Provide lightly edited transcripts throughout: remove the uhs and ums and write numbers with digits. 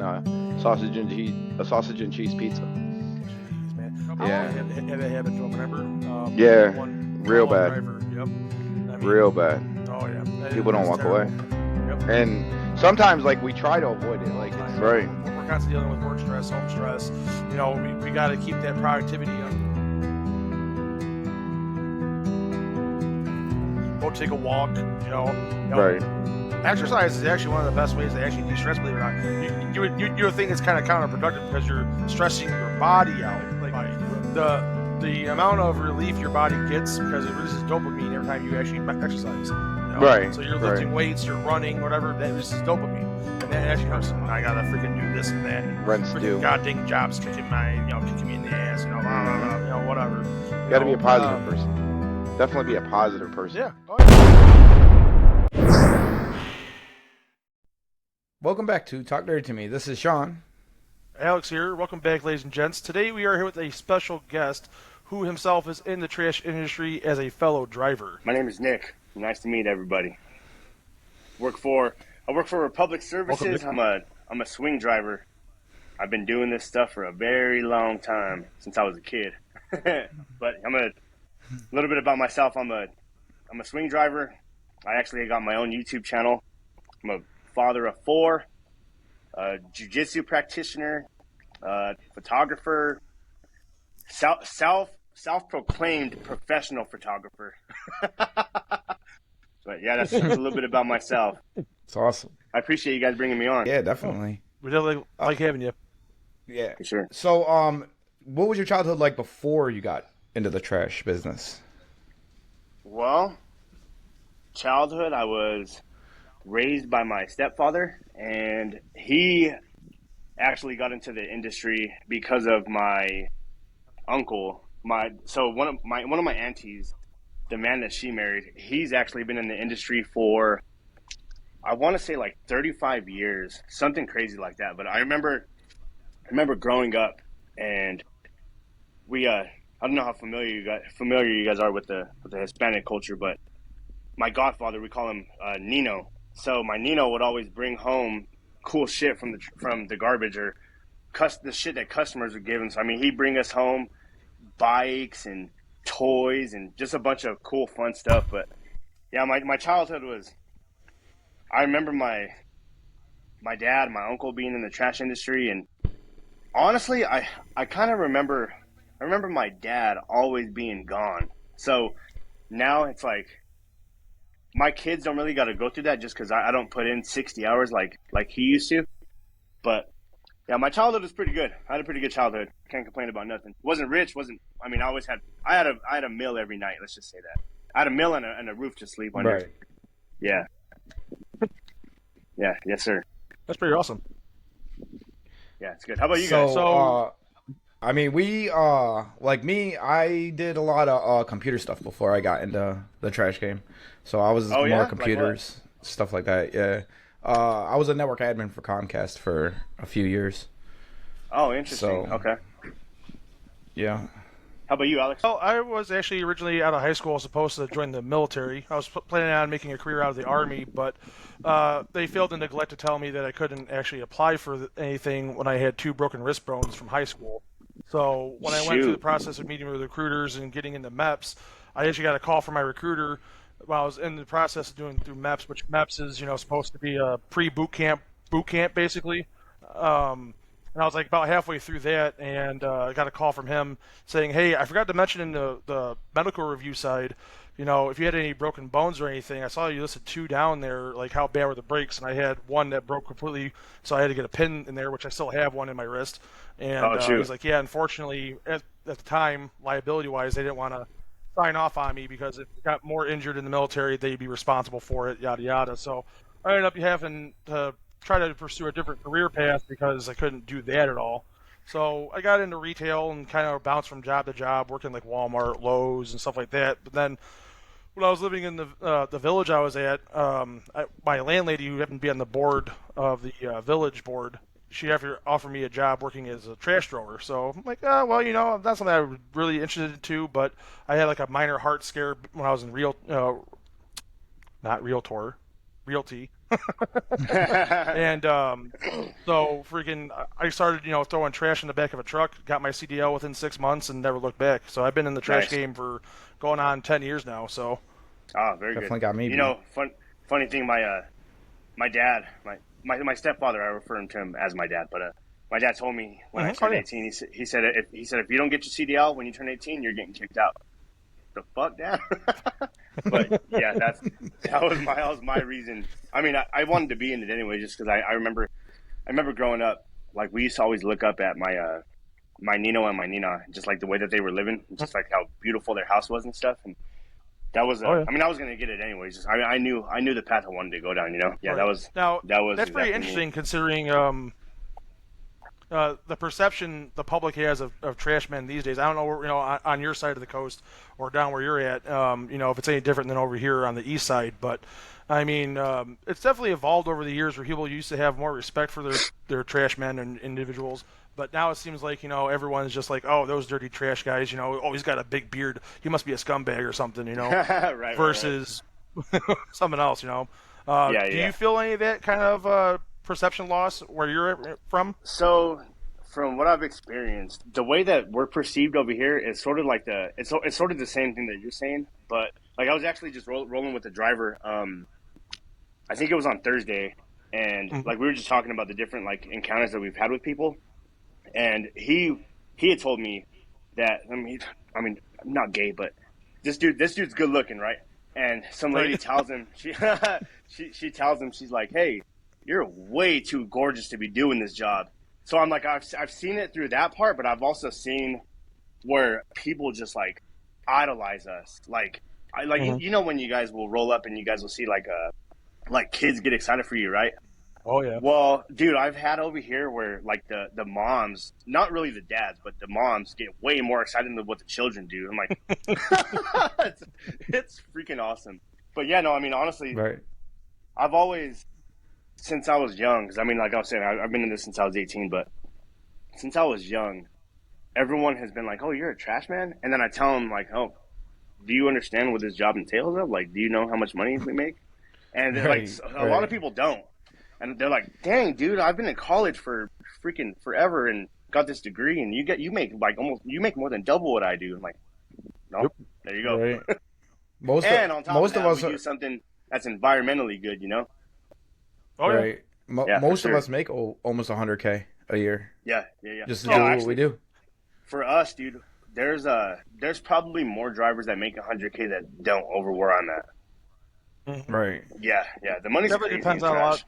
getting a sausage and cheese pizza. Jeez, man. Yeah. Have a habit, Joe. Remember? Yeah, One real fellow bad. driver. Yep. I mean, Real bad. oh yeah. People don't It's walk terrible. away. Yep. And sometimes, like, we try to avoid it. Like, it's Right. We're constantly dealing with work stress, home stress. You know, we got to keep that productivity up. Go take a walk. You know, right. exercise is actually one of the best ways to actually de-stress. Believe it or not, you would think it's kind of counterproductive because you're stressing your body out. Like the amount of relief your body gets because it releases dopamine every time you actually exercise. You know? Right. So you're lifting weights, you're running, whatever. That releases dopamine, and that actually hurts. I gotta freaking do this and that. And Rents due. goddamn jobs kicking me in the ass. You know, blah, blah, blah, you know, whatever. You gotta be a positive person. Definitely be a positive person. Yeah. Oh, yeah. Welcome back to Talk Dirty to Me. This is Sean. Alex here. Welcome back, ladies and gents. Today we are here with a special guest who himself is in the trash industry as a fellow driver. My name is Nick. Nice to meet everybody. I work for Republic Services. I'm a swing driver. I've been doing this stuff for a very long time, since I was a kid. But a little bit about myself. I'm a swing driver. I actually got my own YouTube channel. I'm a father of 4, a jiu-jitsu practitioner, photographer, self-proclaimed professional photographer. But yeah, that's a little bit about myself. It's awesome. I appreciate you guys bringing me on. Yeah, definitely. We really like having you. Yeah. For sure. So, what was your childhood like before you got into the trash business? Well, childhood, I was raised by my stepfather, and he actually got into the industry because of my uncle. One of my aunties, the man that she married, he's actually been in the industry for, I want to say, like 35 years, something crazy like that. But I remember growing up, and we I don't know how familiar you guys are with the Hispanic culture, but my godfather, we call him Nino. So my Nino would always bring home cool shit from the garbage, or the shit that customers would give him. So I mean, he'd bring us home bikes and toys and just a bunch of cool, fun stuff. But yeah, my childhood was, I remember my dad, my uncle being in the trash industry, and honestly, I kind of remember my dad always being gone. So now it's like, my kids don't really got to go through that just because I don't put in 60 hours like he used to. But yeah, my childhood was pretty good. I had a pretty good childhood. Can't complain about nothing. Wasn't rich. I mean, I had a meal every night. Let's just say that. I had a meal and a roof to sleep under. Right. Yeah. Yeah. Yes, sir. That's pretty awesome. Yeah, it's good. How about you guys? I mean, we, like me, I did a lot of computer stuff before I got into the trash game. So I was Oh, yeah? more Like computers, stuff like that, yeah. I was a network admin for Comcast for a few years. Oh, interesting. So- Okay. Yeah. How about you, Alex? Well, I was actually originally out of high school supposed to join the military. I was planning on making a career out of the Army, but they failed to neglect to tell me that I couldn't actually apply for anything when I had 2 broken wrist bones from high school. So when I went through the process of meeting with recruiters and getting into MEPS, I actually got a call from my recruiter while I was in the process of doing through MEPS, which MEPS is, supposed to be a pre-boot camp basically. And I was like about halfway through that, and I got a call from him saying, "Hey, I forgot to mention in the medical review side, if you had any broken bones or anything, I saw you listed 2 down there. Like, how bad were the breaks?" And I had one that broke completely, so I had to get a pin in there, which I still have one in my wrist. And he was like, "Yeah, unfortunately, at the time, liability-wise, they didn't want to sign off on me because if you got more injured in the military, they'd be responsible for it, yada yada." So I ended up having to try to pursue a different career path because I couldn't do that at all. So I got into retail and kind of bounced from job to job, working like Walmart, Lowe's, and stuff like that. But then when I was living in the village I was at, my landlady, who happened to be on the board of the village board, she offered me a job working as a trash thrower. So I'm like, well, that's something I was really interested in too. But I had like a minor heart scare when I was in realty. And so freaking, I started, throwing trash in the back of a truck, got my CDL within 6 months, and never looked back. So I've been in the trash Nice. game for going on 10 years now. So Ah, very Definitely good. got me You beat. know, funny thing, my dad, my stepfather, I refer him to him as my dad, but my dad told me when I Oh turned yeah. 18, he said if you don't get your CDL when you turn 18, you're getting kicked out. The fuck, Dad? But yeah, that was my reason. I mean, I wanted to be in it anyway, just because I remember growing up, like we used to always look up at my Nino and my Nina, just like the way that they were living, just like how beautiful their house was and stuff, and that was Oh yeah. I mean, I was gonna get it anyways. Just I knew the path I wanted to go down. Yeah, Right. Now that was that's pretty exactly me. interesting considering the perception the public has of trash men these days. I don't know, on your side of the coast or down where you're at, if it's any different than over here on the east side. But I mean, it's definitely evolved over the years where people used to have more respect for their trash men and individuals. But now it seems like, everyone's just like, oh, those dirty trash guys, oh, he's got a big beard. He must be a scumbag or something, Right. versus something else, Yeah, Do yeah. you feel any of that kind of perception loss where you're from? So, from what I've experienced, the way that we're perceived over here is sort of like it's sort of the same thing that you're saying. But like I was actually just rolling with the driver. I think it was on Thursday, and Mhm. like we were just talking about the different like encounters that we've had with people, and he had told me that I mean I'm not gay, but this dude's good looking, right? And some lady Right. tells him she tells him, she's like, hey, you're way too gorgeous to be doing this job. So I'm like, I've seen it through that part, but I've also seen where people just like idolize us. Like I like Mhm. when you guys will roll up and you guys will see like kids get excited for you, right? Oh yeah. Well, dude, I've had over here where like the moms, not really the dads, but the moms get way more excited than what the children do. I'm like, it's freaking awesome. But yeah, no, I mean, honestly, Right. I've always, since I was young, because I mean, like I was saying, I've been in this since I was 18, but since I was young, everyone has been like, oh, you're a trash man? And then I tell them, like, oh, do you understand what this job entails of? Like, do you know how much money we make? And they're like, Right. a lot Right. of people don't. And they're like, dang, dude, I've been in college for freaking forever and got this degree, and you make like you make more than double what I do. I'm like, no, Yep. there you go. Right. Most And on top most of of that, us we are do something that's environmentally good, you know? Oh yeah. right. Yeah, for Most of sure. us make almost 100K a year Yeah, yeah, yeah. just to Yeah, do what actually, we do. for us, dude, there's probably more drivers that make 100K that don't over where I'm at. Mhm. Right. Yeah, yeah. The money's Definitely crazy depends in on a lot. trash.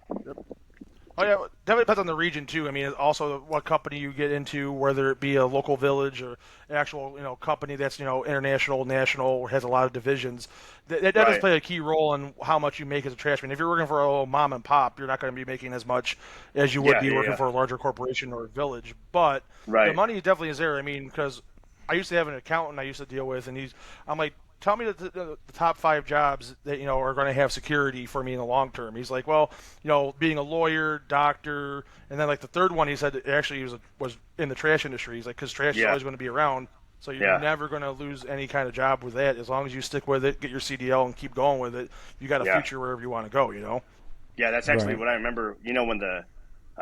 Oh yeah, definitely depends on the region too. I mean, it's also what company you get into, whether it be a local village or an actual, company that's international, national, or has a lot of divisions. That does Right, play a key role in how much you make as a trash man. If you're working for a little mom and pop, you're not going to be making as much as you would yeah, be yeah, working yeah. for a larger corporation or a village. But the Right. money definitely is there. I mean, because I used to have an accountant I used to deal with, and I'm like, tell me the top 5 jobs that are going to have security for me in the long term. He's like, well, being a lawyer, doctor, and then like the third one, he said that actually he was in the trash industry. He's like, because trash is Yeah, always going to be around, so you're yeah, never going to lose any kind of job with that as long as you stick with it, get your CDL, and keep going with it. You got a yeah, future wherever you want to go. yeah. That's actually Right. what I remember. When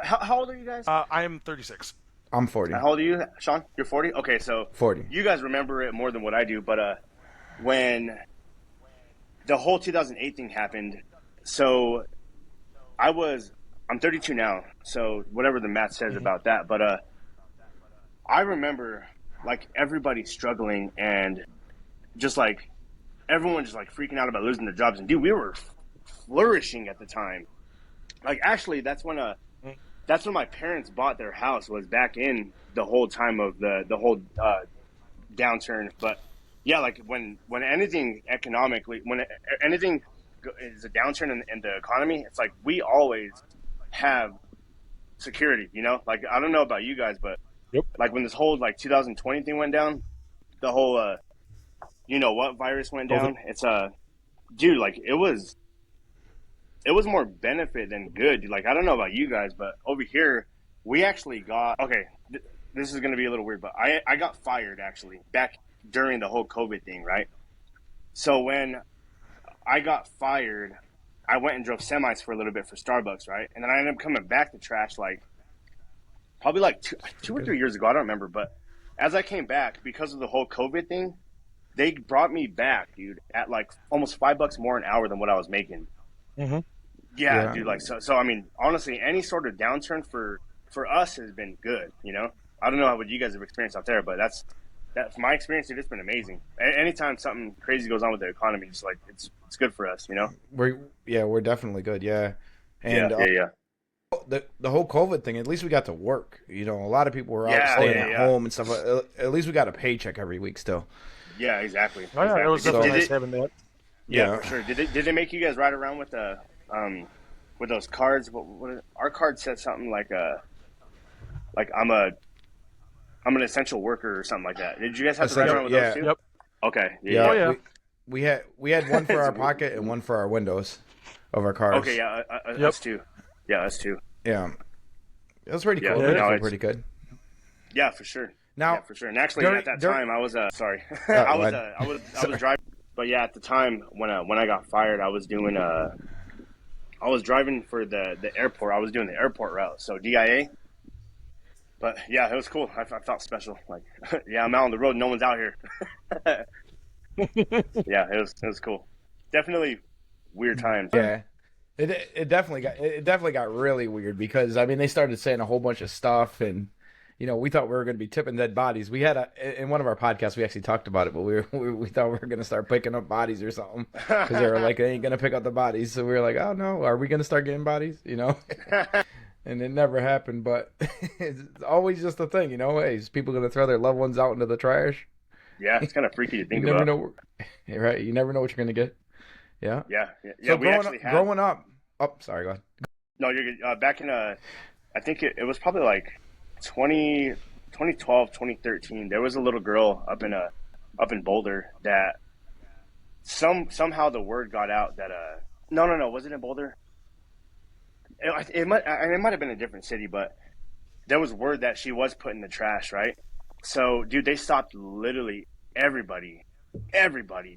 how old are you guys? I am 36. I'm 40. How old are you, Sean? You're 40. Okay, so 40. you guys remember it more than what I do. But when the whole 2008 thing happened, so I'm 32 now. So whatever the math says Mhm. about that, but I remember like everybody struggling and just like everyone just like freaking out about losing their jobs. And dude, we were flourishing at the time. Like actually, that's when my parents bought their house, was back in the whole time of the whole downturn. But yeah, like when anything economically, when anything is a downturn in the economy, it's like we always have security. Like I don't know about you guys, but Yep. like when this whole like 2020 thing went down, the whole what virus went COVID. down. It's dude, like it was more benefit than good. Like I don't know about you guys, but over here we actually got okay. This is gonna be a little weird, but I got fired actually back during the whole COVID thing, right? So when I got fired, I went and drove semis for a little bit for Starbucks, right? And then I ended up coming back to trash like probably like two or 3 years ago. I don't remember, but as I came back because of the whole COVID thing, they brought me back, dude, at like almost $5 more an hour than what I was making. Mm-hmm. Yeah, dude. Like so. I mean, honestly, any sort of downturn for us has been good. You know, I don't know what you guys have experienced out there, but that's from my experience, dude, it's been amazing. Anytime something crazy goes on with the economy, it's like it's good for us. You know. We're definitely good. Yeah, and yeah. The whole COVID thing, at least we got to work. You know, a lot of people were out Yeah, staying yeah, at yeah. home and stuff. At least we got a paycheck every week still. Yeah, exactly. Oh yeah, it was So- definitely nice having that. Yeah, for sure. Did they make you guys ride around with with those cards? Our card said something like I'm an essential worker or something like that. Did you guys have to ride around with those too? Yep. Okay. Yeah, Oh, yeah. we had one for our pocket and one for our windows of our cars. Okay, yeah, us too. Yeah, us too. Yeah. It was pretty Yeah, cool. no, It was it's- pretty good. Yeah, for sure. Now, Yeah, for sure. And actually, during- at that during- time, I was sorry, Oh, I go was ahead. I was driving. But yeah, at the time when I got fired, I was doing I was driving for the airport. I was doing the airport route, so DIA. But yeah, it was cool. I felt special. Like, yeah, I'm out on the road. No one's out here. Yeah, it was cool. Definitely weird times. Yeah. It definitely got really weird because I mean they started saying a whole bunch of stuff and you know we thought we were going to be tipping dead bodies. We had in one of our podcasts we actually talked about it, but we thought we were going to start picking up bodies or something because they were like they ain't going to pick up the bodies. So we were like, oh no, are we going to start getting bodies? You know, and it never happened. But it's always just a thing, you know. Hey, is people going to throw their loved ones out into the trash? Yeah, it's kind of freaky to think You never about. know, right? You never know what you're going to get. Yeah. Yeah. So We actually had. growing up. Oh, sorry. Go ahead. No, you're good. Back in I think it was probably like 2012, 2013. There was a little girl up in Boulder that somehow the word got out that no, was it in Boulder? It might have been a different city, but there was word that she was put in the trash, right? So, dude, they stopped literally everybody,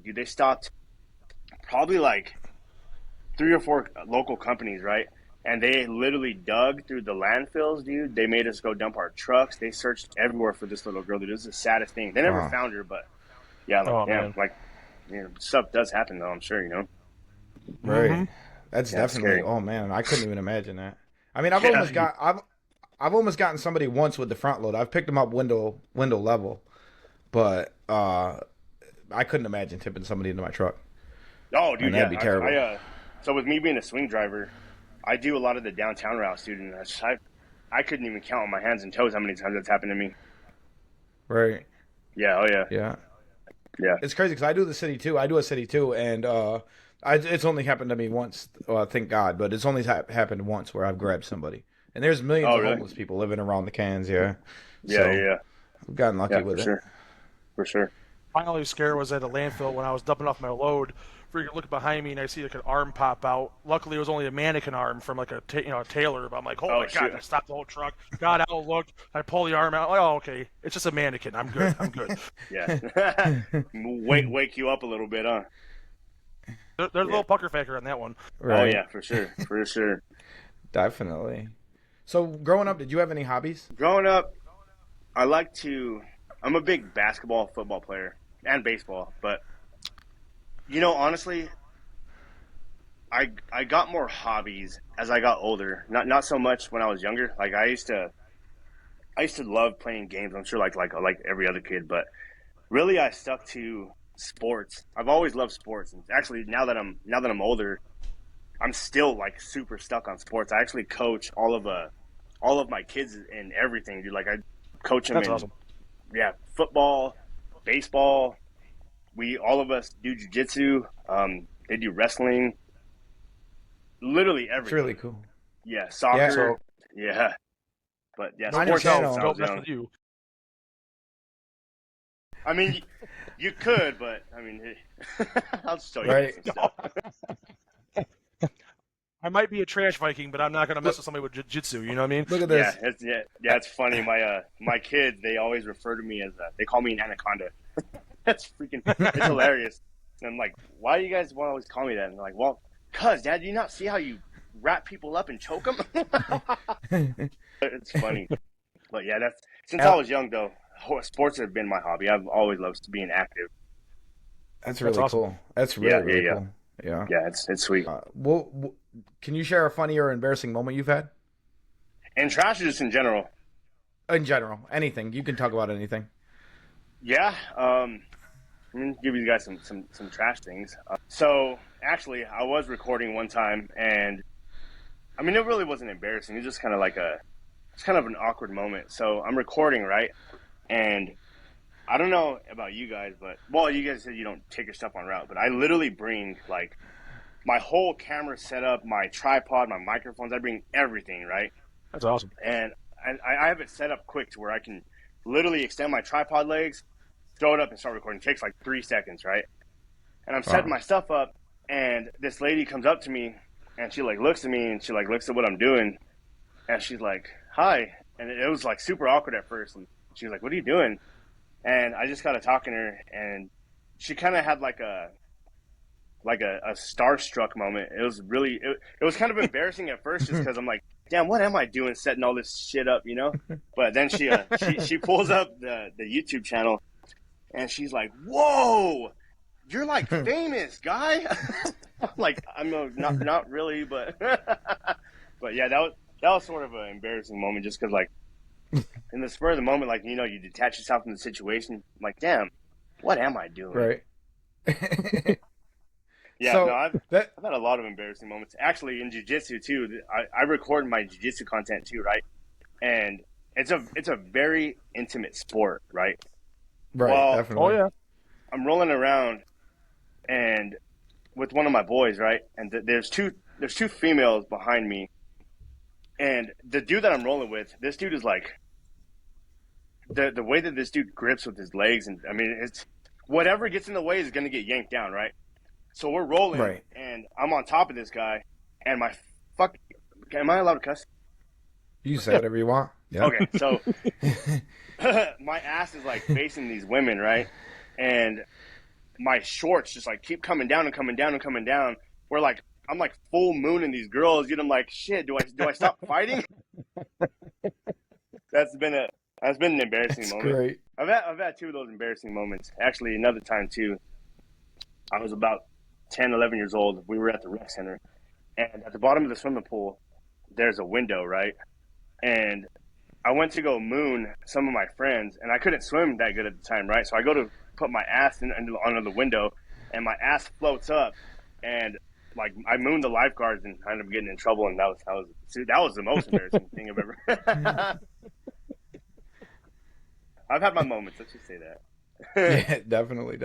dude. They stopped probably like 3 or 4 local companies, right? And they literally dug through the landfills, dude. They made us go dump our trucks. They searched everywhere for this little girl, dude. It was the saddest thing. They never Wow. found her, but yeah, Man. stuff does happen though. I'm sure, you know. Right. Mhm. That's Yeah, it's definitely. scary. Oh man, I couldn't even imagine that. I mean, I've almost gotten somebody once with the front load. I've picked them up window level, but I couldn't imagine tipping somebody into my truck. Oh, dude, And that'd be terrible. So with me being a swing driver, I do a lot of the downtown routes, dude, and I couldn't even count on my hands and toes how many times that's happened to me. Right. Yeah. Oh yeah. Yeah. Yeah. It's crazy because I do the city too. I do a city too, and it's only happened to me once. Thank God, but it's only happened once where I've grabbed somebody. And there's millions Oh, of really? homeless people living around the cans. Yeah. Yeah. So, Yeah. I've gotten lucky Yeah. with For it. sure. For sure. My only scare was at a landfill when I was dumping off my load. Freaking look behind me and I see like an arm pop out. Luckily, it was only a mannequin arm from like a tailor. But I'm like, oh my god! shit. I stopped the whole truck. Got out, looked. I pull the arm out. Oh, okay. It's just a mannequin. I'm good. I'm good. Yeah. wake you up a little bit, huh? There's a little pucker factor on that one. Right. Oh yeah, for sure. For sure. Definitely. So growing up, did you have any hobbies? Growing up, I'm a big basketball, football player, and baseball. But you know, honestly, I got more hobbies as I got older. Not so much when I was younger. Like I used to love playing games. I'm sure like every other kid, but really I stuck to sports. I've always loved sports. And actually, now that I'm older, I'm still like super stuck on sports. I actually coach all of my kids in everything, dude. Like I coach them That's in awesome. football, baseball. All of us do jujitsu. They do wrestling. Literally everything. It's really cool. Yeah, soccer. Yeah, Yeah. But yeah, Mine sports is since channel. I Don't was mess young. with you. I mean, you could, but I mean, I'll just tell you Right. some stuff. I might be a trash Viking, but I'm not gonna mess with somebody with jiu-jitsu. You know what I mean? Look at Yeah, this. it's funny. My kids, they always refer to me as they call me an anaconda. That's freaking it's hilarious. And I'm like, why do you guys want to always call me that? And they're like, well, "Cuz, Dad, do you not see how you wrap people up and choke them?" It's funny. But yeah, that's since I was young though. Sports have been my hobby. I've always loved being active. That's really awesome. cool. That's really Yeah. cool. Yeah. Yeah, it's sweet. Can you share a funny or embarrassing moment you've had? And trash is just in general. In general, anything. You can talk about anything. Yeah. I'm gonna give you guys some trash things. So actually, I was recording one time, and I mean, it really wasn't embarrassing. It was just kind of like it's kind of an awkward moment. So I'm recording, right? And I don't know about you guys, but well, you guys said you don't take your stuff on route, but I literally bring like my whole camera setup, my tripod, my microphones. I bring everything, right? That's awesome. And I have it set up quick to where I can literally extend my tripod legs, throw it up, and start recording. It takes like 3 seconds, right? And I'm setting my stuff up, and this lady comes up to me, and she like looks at me, and she like looks at what I'm doing, and she's like, "Hi," and it was like super awkward at first, and she was like, "What are you doing?" And I just got to talking to her, and she kind of had like a starstruck moment. It was really it was kind of embarrassing at first, just because I'm like, damn, what am I doing setting all this shit up, you know? But then she pulls up the YouTube channel, and she's like, "Whoa, you're like famous, guy." I'm like, I'm not really, but but yeah, that was sort of an embarrassing moment, just because like in the spur of the moment, like, you know, you detach yourself from the situation. I'm like, damn, what am I doing? Right. Yeah, So no, I've had a lot of embarrassing moments. Actually, in jiu-jitsu too, I record my jiu-jitsu content too, right? And it's a very intimate sport, right? Right, Well, definitely. Oh yeah. I'm rolling around and with one of my boys, right? And there's two females behind me, and the dude that I'm rolling with, this dude is like the way that this dude grips with his legs, and I mean, it's whatever gets in the way is going to get yanked down, right? So we're rolling, Right. and I'm on top of this guy, and am I allowed to cuss? You say whatever you want. Yeah. Okay, so my ass is like facing these women, right? And my shorts just like keep coming down and coming down and coming down. We're like, I'm like full mooning these girls, and I'm like, shit, do I stop fighting? That's been an embarrassing That's moment. great. I've had 2 of those embarrassing moments. Actually, another time too. I was about 10, 11 years old. We were at the rec center, and at the bottom of the swimming pool, there's a window, right? And I went to go moon some of my friends, and I couldn't swim that good at the time, right? So I go to put my ass under the window, and my ass floats up, and like I mooned the lifeguards and I ended up getting in trouble, and that was the most embarrassing thing I've ever. I've had my moments. Let's just say that. Yeah, definitely.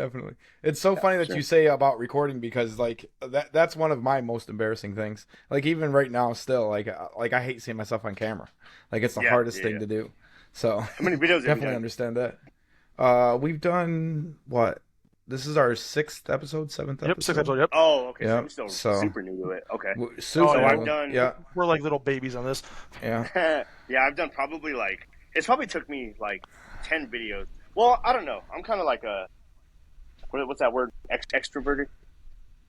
It's so funny that sure. you say about recording, because like that's one of my most embarrassing things. Like even right now still, like I hate seeing myself on camera. Like it's the hardest thing to do. So How many videos have you definitely done? understand that. We've done what? This is our 6th episode, 7th Yep. episode. 6 episodes. Yep. Oh, okay. Yeah, So you're still so- super new to it. Okay. Super Oh, yeah. new. I've done- Yeah, We're like little babies on this. yeah. Yeah, I've done probably it's probably took me like 10 videos. Well, I don't know. I'm kind of like what's that word? Extroverted?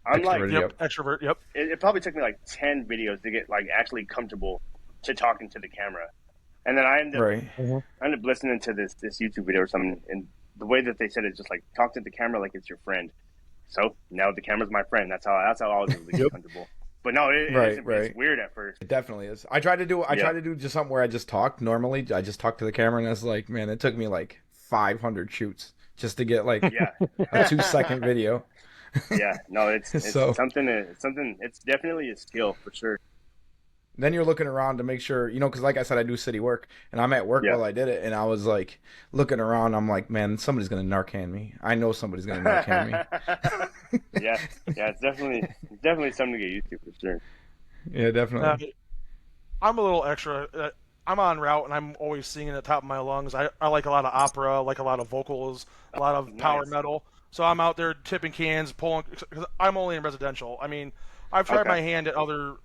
I'm like, Extroverted. Yep. Yep. Extrovert. Yep. it probably took me like 10 videos to get like actually comfortable to talking to the camera. And then I ended up listening to this YouTube video or something, and the way that they said it, just like talk to the camera like it's your friend. So now the camera's my friend. That's how I was able to get comfortable. But no, it's weird at first. It definitely is. I tried to do just something where I just talked normally. I just talked to the camera, and it's like, man, it took me like 500 shoots just to get like Yeah. a 2-second video. Yeah, no, it's So- something. It's definitely a skill for sure. Then you're looking around to make sure, because like I said, I do city work, and I'm at work Yeah. while I did it, and I was like looking around. I'm like, man, somebody's gonna Narcan me. I know somebody's gonna Narcan me. Yeah, it's definitely something to get used to for sure. Yeah, definitely. I'm a little extra. I'm on route, and I'm always singing at the top of my lungs. I like a lot of opera, I like a lot of vocals, a lot of power Nice. metal. So I'm out there tipping cans, pulling. Cause I'm only in residential. I mean, I've tried my hand at other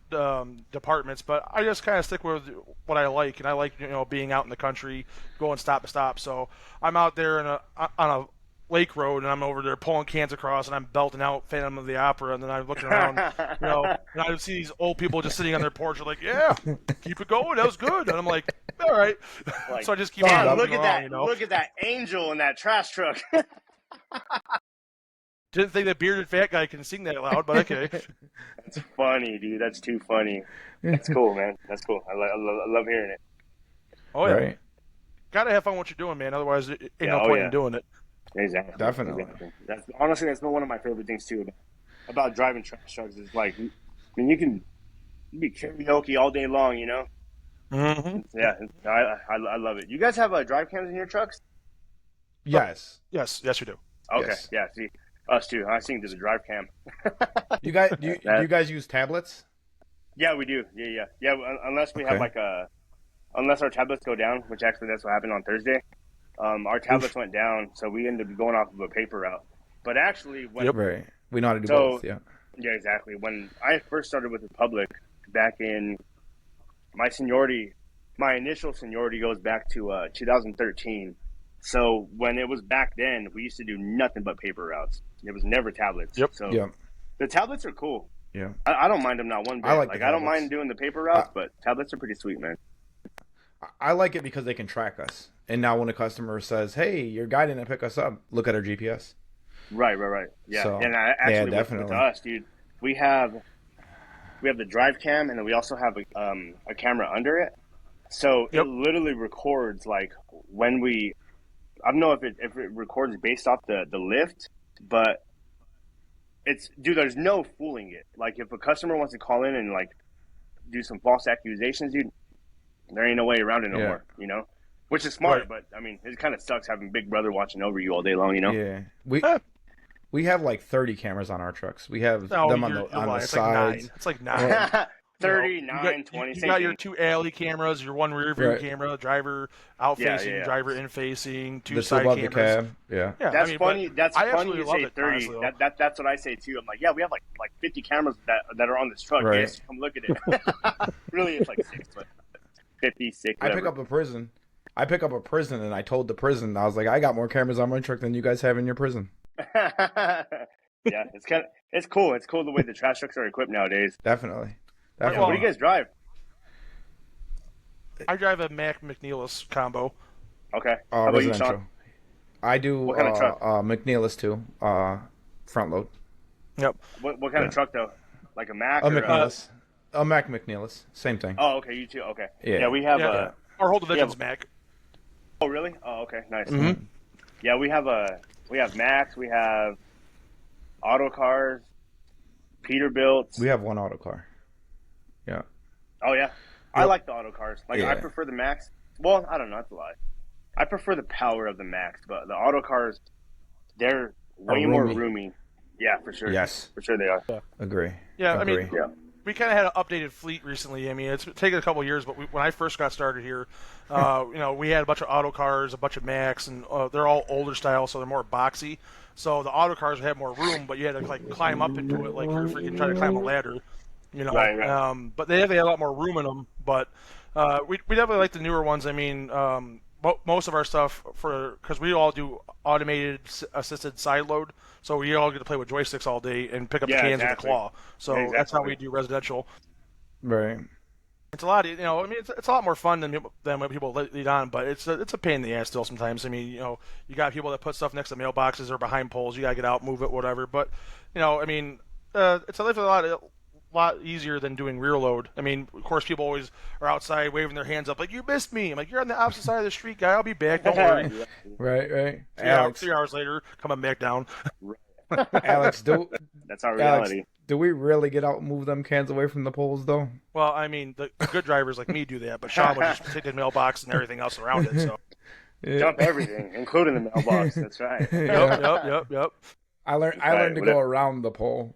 departments, but I just kind of stick with what I like, and I like being out in the country, going stop to stop. So I'm out there on Lake Road, and I'm over there pulling cans across, and I'm belting out Phantom of the Opera, and then I'm looking around, and I would see these old people just sitting on their porch, like, yeah, keep it going, that was good, and I'm like, all right, Like, so I just keep man, on look at around, that! Look at that angel in that trash truck. Didn't think that bearded fat guy can sing that loud, but okay. That's funny, dude. That's too funny. That's cool, man. That's cool. I love hearing it. Oh yeah, Right. Gotta have fun what you're doing, man. Otherwise, it ain't no point in doing it. Exactly. Definitely. Exactly. That's been one of my favorite things too about driving trash trucks. Is like, I mean, you can be karaoke all day long, you know. Mm-hmm. Yeah, I love it. You guys have drive cams in your trucks? Yes. Yes, we do. Okay. Yes. Yeah. See, us too. I sing to the drive cam. You guys, do you guys use tablets? Yeah, we do. Yeah. Unless we have unless our tablets go down, which actually that's what happened on Thursday. Our tablets went down, so we ended up going off of a paper route. But actually, when Right. We know how to do both. Yeah. yeah, exactly. When I first started with Republic back in my seniority, my initial seniority goes back to 2013. So when it was back then, we used to do nothing but paper routes. It was never tablets. Yep. So Yeah. the tablets are cool. Yeah. I don't mind them not one bit. I like the I don't tablets. mind doing the paper routes, but tablets are pretty sweet, man. I like it because they can track us. And now when a customer says, "Hey, your guy didn't pick us up," look at our GPS. Right. Yeah. So, And actually, with definitely. us, dude, we have the drive cam, and then we also have a camera under it. So Yep. it literally records like when we. I don't know if it records based off the lift, but there's no fooling it. Like if a customer wants to call in and like do some false accusations, dude, there ain't no way around it no more, you know? Which is smart, Right. but I mean, it kind of sucks having Big Brother watching over you all day long, you know? Yeah. We have like 30 cameras on our trucks. We have No, them on you're the lying. sides. It's like 9. 39, 20, You same got your thing. 2 alley cameras, your 1 rear view Right. camera, driver out facing, yeah. driver in facing, 2 This side above the cameras. cab. Yeah. Yeah, That's I mean, funny. but That's I funny absolutely you love say it, 30. honestly, though. That's what I say too. I'm like, yeah, we have like 50 cameras that are on this truck. Right. Yes, come look at it. Really, it's like 6, but 56. I pick up a prison. And I told the prison, I was like, I got more cameras on my truck than you guys have in your prison. Yeah, it's cool. It's cool the way the trash trucks are equipped nowadays. Definitely. Well, What do you guys drive? I drive a Mack McNeilus combo. Okay. How about you, Residential. Sean? I do What kind of truck? McNeilus too. Front load. Yep. What kind of truck though? Like a Mack A or McNeilus. A Mac McNeilus. Same thing. Oh, okay. You too. Okay. Yeah. Yeah, we have Yeah. Our whole division's Mack. Oh, really? Oh, okay. Nice. Mm-hmm. Yeah, we have Max. We have auto cars, Peterbilts. We have one auto car. Yeah. Oh yeah, I Yep. like the auto cars. Like I Yeah. prefer the Max. Well, I don't know. That's a lie. I prefer the power of the Max, but the auto cars, they're way more roomy. roomy. Yeah, for sure. Yes. For sure they are. Agree. Yeah, Agree. I mean, Yeah. we kind of had an updated fleet recently. I mean, it's taken a couple of years, but when I first got started here, we had a bunch of auto cars, a bunch of Macs, and they're all older style, so they're more boxy. So the auto cars had more room, but you had to like climb up into it like you're freaking trying to climb a ladder, you know. Right. But they have a lot more room in them. But we definitely like the newer ones. I mean, most of our stuff because we all do automated assisted side load, so we all get to play with joysticks all day and pick up the cans with a claw. So Yeah, that's how exactly. we do residential. Right. It's a lot, I mean, it's a lot more fun than when people lead on, but it's a pain in the ass still sometimes. I mean, you got people that put stuff next to mailboxes or behind poles. You gotta get out, move it, whatever. But I mean, it's a lot easier than doing rear load. I mean, of course, people always are outside waving their hands up like, "You missed me." I'm like, "You're on the opposite side of the street, guy. I'll be back. Don't worry." Right. 3 hours later, coming back down. Alex, That's our Alex, reality. do we really get out and move them cans away from the poles though? Well, I mean, the good drivers like me do that, but Sean would just take the mailbox and everything else around it. So. Jump everything, including the mailbox. That's right. Yep. I learned to go around the pole.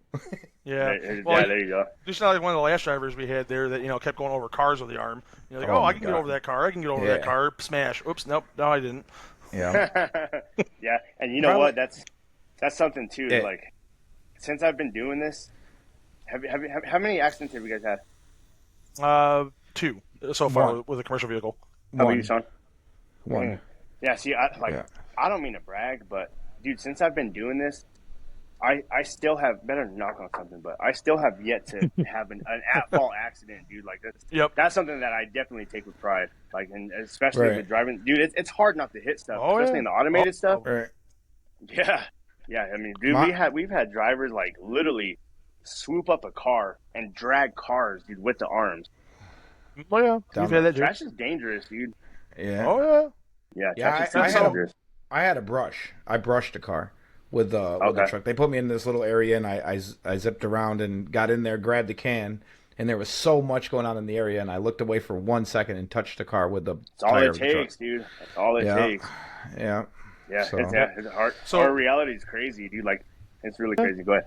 Yeah. Well, there you go. Just not like one of the last drivers we had there that kept going over cars with the arm. You're like, Oh I my can God. get over that car. I can get over that car. Smash. Oops. Nope. No, I didn't. Yeah. Yeah, and you know Probably- what? That's something too. Yeah. Like, since I've been doing this, how many accidents have you guys had? 2 so far One. with a commercial vehicle. How about you, Sean? One. Yeah. See, Yeah. I don't mean to brag, but dude, since I've been doing this, I still have, better knock on something, but I still have yet to have an at-fault accident, dude. Like, that's something that I definitely take with pride. Like, and especially with driving, dude, it's hard not to hit stuff, especially in the automated stuff. Right. Yeah. Yeah, I mean, dude, we've had drivers, like, literally swoop up a car and drag cars, dude, with the arms. Oh, yeah. We've had that, dude. Trash is dangerous, dude. Yeah. Oh, Yeah, Yeah, trash is dangerous. I had a brush. I brushed a car with the truck. They put me in this little area, and I zipped around and got in there, grabbed the can, and there was so much going on in the area, and I looked away for 1 second and touched the car with the That's all it takes, dude. That's all it takes. Yeah. Yeah, So- it's hard. So- Our reality is crazy, dude. Like, it's really crazy. Go ahead.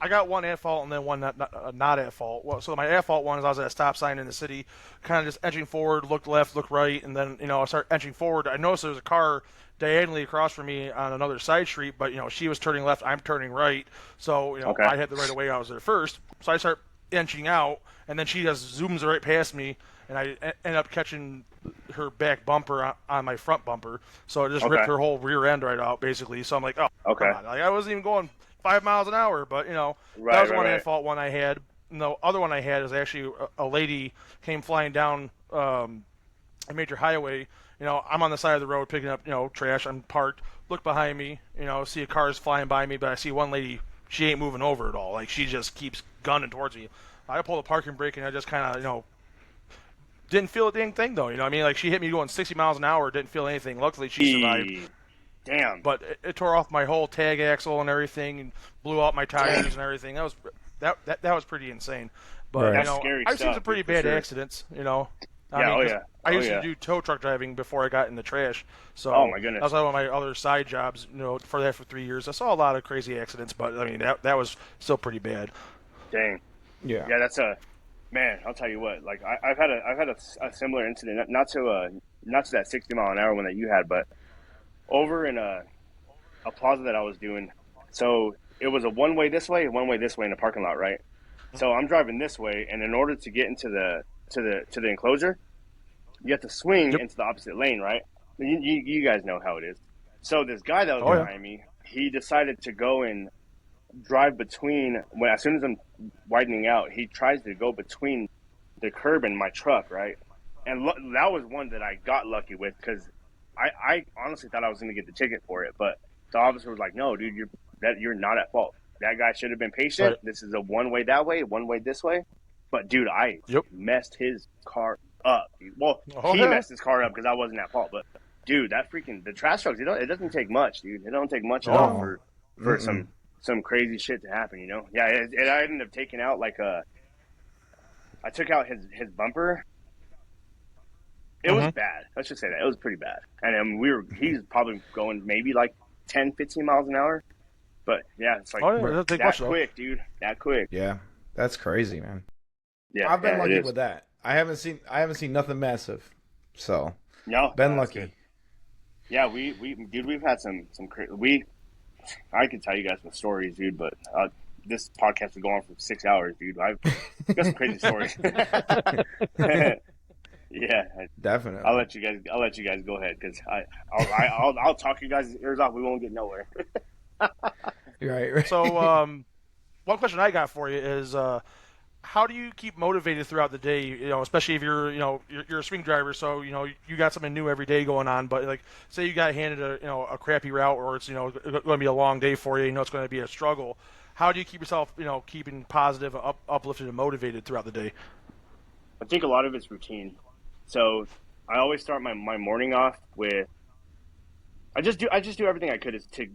I got one at fault and then one not at fault. Well, so my at fault one is I was at a stop sign in the city, kind of just edging forward, looked left, looked right, and then, I start edging forward. I noticed there was a car diagonally across from me on another side street, but, she was turning left, I'm turning right. So, I had the right of way, I was there first. So I start inching out, and then she just zooms right past me, and I end up catching her back bumper on my front bumper. So it just ripped her whole rear end right out, basically. So I'm like, oh, come on. Like, I wasn't even going 5 miles an hour, but that was one at fault one I had. And the other one I had is actually a lady came flying down a major highway. I'm on the side of the road picking up trash. I'm parked. Look behind me. See a car's flying by me, but I see one lady. She ain't moving over at all. Like, she just keeps gunning towards me. I pull the parking brake and I just kind of didn't feel a dang thing though. I mean, like, she hit me going 60 miles an hour. Didn't feel anything. Luckily, she survived. Damn. But it tore off my whole tag axle and everything, and blew out my tires and everything. That was pretty insane. But That's scary I've seen stuff, some pretty for bad sure. accidents. I used to do tow truck driving before I got in the trash. So Oh, my goodness. that was one of my other side jobs. For 3 years, I saw a lot of crazy accidents. But I mean, that was still pretty bad. Dang. Yeah. Yeah, that's man. I'll tell you what. Like, I've had a similar incident, not to that 60 mile an hour one that you had, but over in a plaza that I was doing. So it was a one way this way in the parking lot, right? So I'm driving this way, and in order to get into the enclosure, you have to swing into the opposite lane, right? You guys know how it is. So this guy that was behind me, he decided to go and drive between. As soon as I'm widening out, he tries to go between the curb and my truck, right? And that was one that I got lucky with, because I honestly thought I was going to get the ticket for it, but the officer was like, "No, dude, you're not at fault. That guy should have been patient. Right. This is a one way that way, one way this way." But dude, I messed his car up. Well, he messed his car up because I wasn't at fault. But dude, the trash trucks, it doesn't take much, dude. It don't take much at all for some crazy shit to happen, Yeah, I ended up taking out I took out his bumper. It was bad. Let's just say that. It was pretty bad. And he's probably going maybe like 10, 15 miles an hour. But yeah, it's like that quick, dude. That quick. Yeah. That's crazy, man. Yeah. I've been lucky with that. I haven't seen nothing massive. So been lucky. Good. Yeah, we've had some I could tell you guys some stories, dude, but this podcast is going for 6 hours, dude. I've got some crazy stories. Yeah, definitely. I'll let you guys go ahead, because I'll talk you guys' ears off. We won't get nowhere. Right. So, one question I got for you is, how do you keep motivated throughout the day? Especially if you're a swing driver, so you got something new every day going on. But like, say you got handed a crappy route, or it's going to be a long day for you. It's going to be a struggle. How do you keep yourself keeping positive, uplifted, and motivated throughout the day? I think a lot of it's routine. So I always start my morning off with I just do everything I could to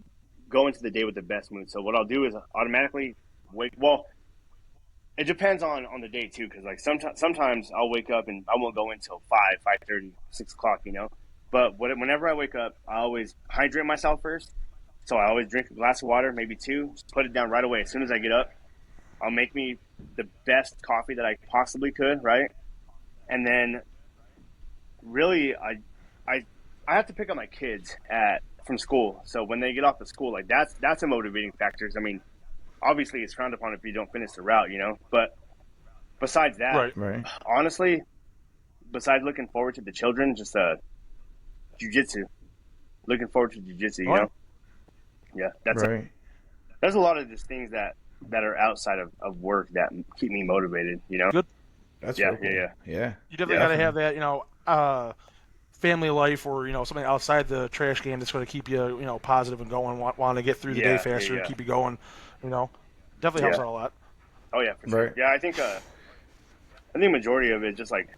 go into the day with the best mood. So what I'll do is automatically wake. Well, it depends on the day too, because like sometimes I'll wake up and I won't go until 5:30, 6 o'clock, But whenever I wake up, I always hydrate myself first. So I always drink a glass of water, maybe two, just put it down right away. As soon as I get up, I'll make me the best coffee that I possibly could, right? And then really I have to pick up my kids from school. So when they get off to school, like that's a motivating factor. I mean, obviously it's frowned upon if you don't finish the route, But besides that, right. Honestly, besides looking forward to the children, just jiu-jitsu. Looking forward to jiu-jitsu, Yeah, Right. there's a lot of just things that are outside of work that keep me motivated. You know. Good. That's Yeah, real cool. Yeah. You definitely got to have that, family life or something outside the trash game that's going to keep you, positive and going, want to get through the day faster, keep you going. Definitely helps out a lot. Oh yeah, for sure. Right. Yeah, I think majority of it is just like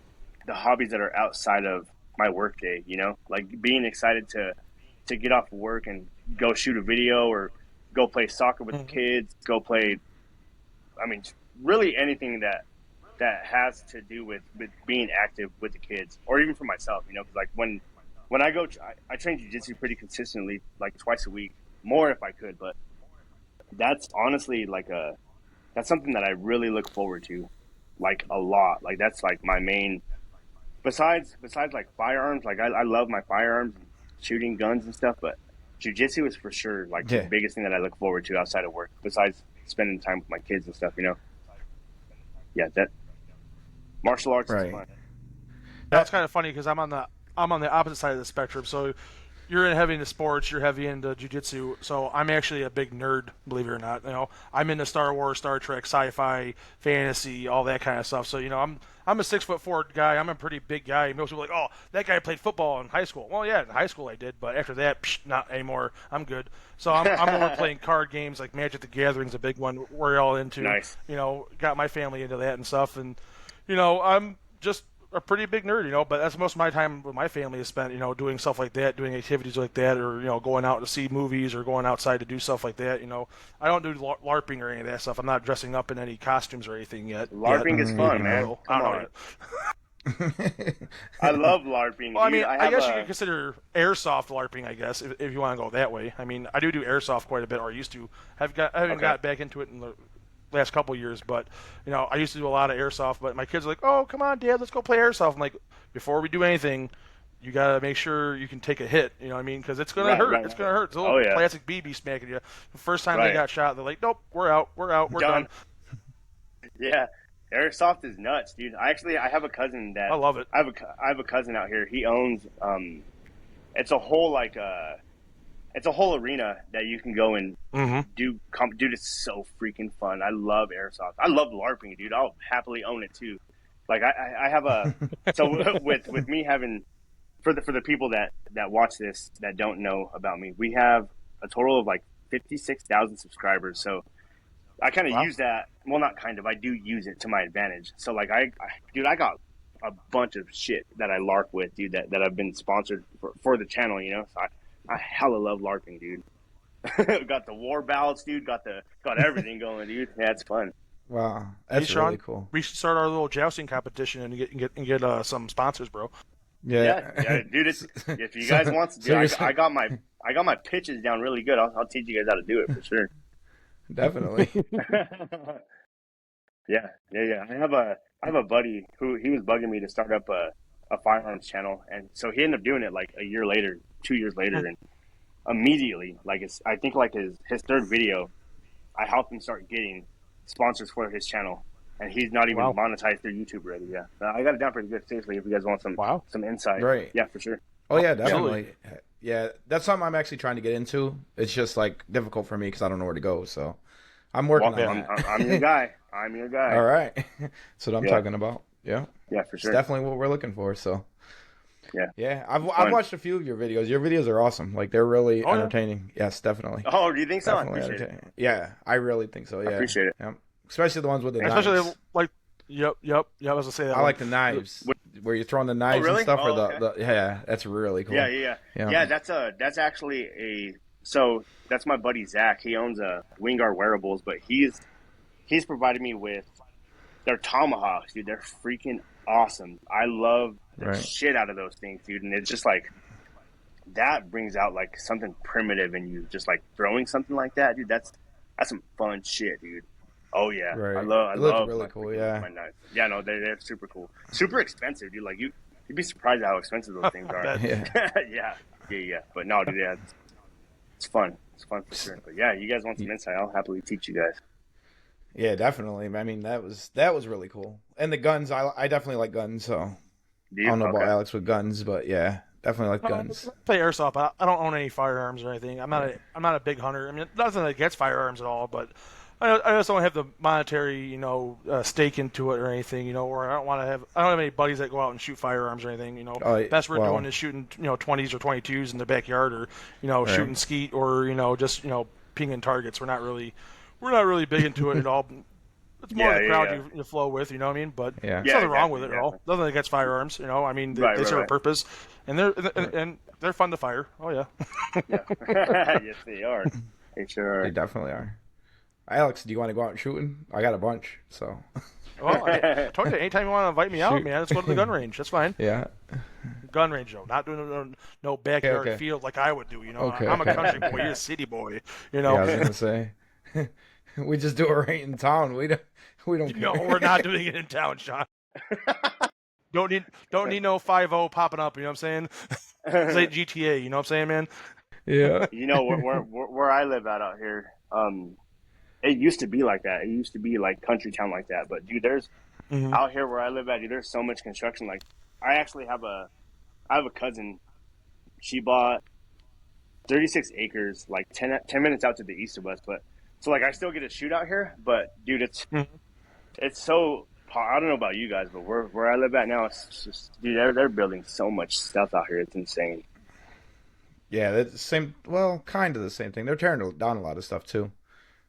the hobbies that are outside of my work day. Like being excited to get off work and go shoot a video or go play soccer with the kids, go play. I mean, really anything that has to do with being active with the kids, or even for myself. Because like when I go, I train jiu-jitsu pretty consistently, like twice a week, more if I could. But that's honestly that's something that I really look forward to, like a lot. Like that's like my main. Besides like firearms, like I love my firearms, and shooting guns and stuff. But jiu-jitsu is for sure like the biggest thing that I look forward to outside of work. Besides spending time with my kids and stuff, Yeah, that martial arts is fun. That's kind of funny because I'm on the opposite side of the spectrum. So you're heavy into sports, you're heavy into jiu-jitsu. So I'm actually a big nerd, believe it or not. I'm into Star Wars, Star Trek, sci-fi, fantasy, all that kind of stuff. So I'm a 6'4" guy. I'm a pretty big guy. Most people are like, oh, that guy played football in high school. Well, yeah, in high school I did, but after that, not anymore. I'm good. So I'm more playing card games like Magic the Gathering's a big one. We're all into. Nice. Got my family into that and stuff, and I'm just a pretty big nerd, but that's most of my time with my family is spent, doing stuff like that, doing activities like that, or going out to see movies or going outside to do stuff like that. I don't do LARPing or any of that stuff. I'm not dressing up in any costumes or anything yet. LARPing is fun, man. Come on. I love LARPing. Well, I mean, dude. I guess you could consider airsoft LARPing, I guess, if you want to go that way. I mean, I do airsoft quite a bit, or used to. I haven't got back into it in the last couple years, but I used to do a lot of airsoft. But my kids are like, "Oh, come on, Dad, let's go play airsoft." I'm like, before we do anything, you gotta make sure you can take a hit. You know what I mean? Because it's gonna hurt. It's gonna hurt. It's a little plastic BB smacking you. The first time they got shot, they're like, "Nope, we're out. We're done." Yeah, airsoft is nuts, dude. I have a cousin that I love it. I have a cousin out here. He owns it's a whole it's a whole arena that you can go and do. Dude, it's so freaking fun. I love airsoft. I love LARPing, dude. I'll happily own it too. Like I have a so with me having for the people that watch this that don't know about me, we have a total of like 56,000 subscribers. So I kind of use that. Well, not kind of. I do use it to my advantage. So like I got a bunch of shit that I LARP with, dude. That I've been sponsored for the channel. So I hella love LARPing, dude. Got the war ballots, dude. Got everything going, dude. Yeah, it's fun. Wow, that's really cool. We should start our little jousting competition and get some sponsors, bro. Yeah, dude. If you guys want to, dude, I got my pitches down really good. I'll teach you guys how to do it for sure. Definitely. Yeah. I have a buddy who he was bugging me to start up a firearms channel, and so he ended up doing it like a year later, 2 years later, and immediately, like I think like his third video, I helped him start getting sponsors for his channel, and he's not even monetized through YouTube already. Yeah, I got it down pretty good. Seriously, if you guys want some insight, right? Yeah, for sure. Oh yeah, definitely. Yeah, that's something I'm actually trying to get into. It's just like difficult for me because I don't know where to go. So I'm working on that. I'm your guy. I'm your guy. All right, that's what I'm talking about. Yeah, for sure. It's definitely what we're looking for. So. Yeah. I've watched a few of your videos. Your videos are awesome. Like they're really entertaining. Yeah. Yes, definitely. Oh, do you think so? Definitely I appreciate it. Yeah, I really think so. Yeah, I appreciate it. Yeah. Especially the ones with the knives. Especially like, yep. I was gonna say that. I like the knives where you're throwing the knives and stuff. Yeah, that's really cool. Yeah. That's actually so that's my buddy Zach. He owns a Wingard Wearables, but he's provided me with their tomahawks, dude. They're freaking awesome. I love the shit out of those things, dude. And it's just like that brings out like something primitive in you, just like throwing something like that, dude. That's some fun shit, dude. Oh yeah, right. I love really cool. Yeah, my knives. Yeah, no, they're super cool, super expensive, dude. Like you'd be surprised at how expensive those things are. yeah. But no, dude, it's fun. It's fun for sure. But yeah, you guys want some insight? I'll happily teach you guys. Yeah, definitely. I mean, that was really cool. And the guns, I definitely like guns. So I don't know about Alex with guns, but yeah, Definitely like I guns. play airsoft. But I don't own any firearms or anything. I'm not a big hunter. I mean, nothing against firearms at all, but I just don't have the monetary, stake into it or anything, or I don't have any buddies that go out and shoot firearms or anything, Best we're doing is shooting, 20s or 22s in the backyard or, Right. shooting skeet or, just, pinging targets. We're not really big into it at all. It's more Yeah, the yeah, crowd yeah. you flow with, you know what I mean? But Yeah. there's Yeah, nothing wrong with it at exactly. all. Nothing against firearms, I mean, Right, they right, serve a right. purpose, and they're fun to fire. Oh yeah. Yeah. Yes, they are. They sure They are. definitely are. Alex, do you want to go out shooting? I got a bunch, so Well, I told you, anytime you want to invite me out, Shoot. man, let's go to the gun range. That's fine. yeah. Gun range, though. Not doing no backyard okay. field like I would do, Okay, I'm a okay. country boy, you're a city boy, Yeah, I was gonna say. We just do it right in town. We don't No, care. we're not doing it in town, Sean. Don't need no 5-0 popping up, you know what I'm saying? It's like GTA, you know what I'm saying, man? Yeah. Where I live out here, it used to be like that. It used to be like country town like that. But dude, there's Mhm. out here where I live at, dude, there's so much construction. Like, I actually have I have a cousin. She bought 36 acres, like 10 minutes out to the east of us. But so like I still get to shoot out here. But dude, Mhm. it's so. I don't know about you guys, but where I live at now, it's just dude, they're building so much stuff out here. It's insane. Yeah, that's the same. Well, kind of the same thing. They're tearing down a lot of stuff too.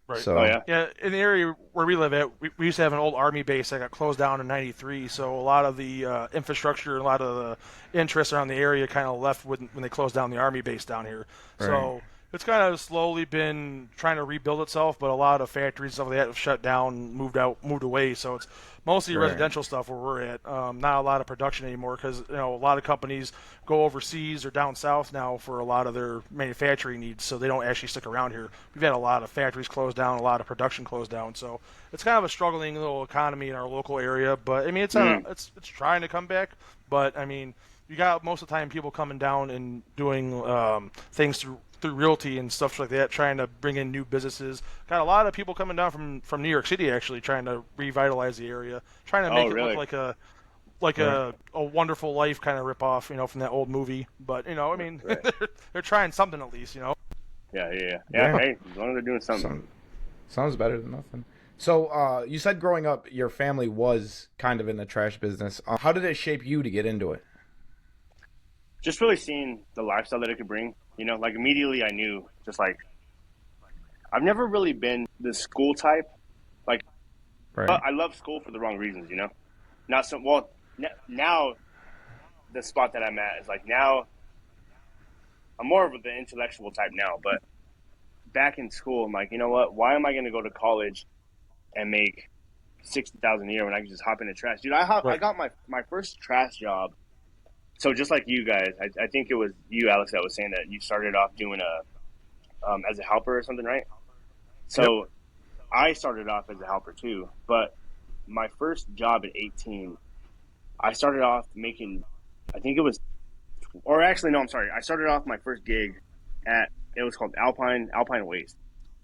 Right. So Oh yeah. Yeah, in the area where we live at, we used to have an old army base that got closed down in '93. So a lot of the infrastructure, a lot of the interest around the area kind of left when they closed down the army base down here. Right. So it's kind of slowly been trying to rebuild itself, but a lot of factories and stuff like that have shut down, moved away. So it's mostly Right. residential stuff where we're at. Not a lot of production anymore because a lot of companies go overseas or down south now for a lot of their manufacturing needs, so they don't actually stick around here. We've had a lot of factories close down, a lot of production closed down, so it's kind of a struggling little economy in our local area. But I mean, it's trying to come back. But I mean, you got most of the time people coming down and doing things through realty and stuff like that, trying to bring in new businesses. Got a lot of people coming down from New York City actually trying to revitalize the area, trying to make it really? look like a Wonderful Life kind of ripoff, from that old movie. But I mean, Right. they're trying something at least, Yeah. Yeah. Hey, as long as they're doing something. Sounds better than nothing. So, you said growing up, your family was kind of in the trash business. How did it shape you to get into it? Just really seeing the lifestyle that it could bring. Like immediately I knew, just like I've never really been the school type. Like, Right. I love school for the wrong reasons. Not so well. Now, the spot that I'm at is like now. I'm more of the intellectual type now, but back in school, I'm like, you know what? Why am I going to go to college and make $60,000 a year when I can just hop into trash, dude? I Right. got my first trash job. So just like you guys, I think it was you, Alex, that was saying that you started off doing as a helper or something, right? So I started off as a helper too, but my first job at 18, I started off making, I think it was, or actually no, I'm sorry, I started off my first gig it was called Alpine Waste,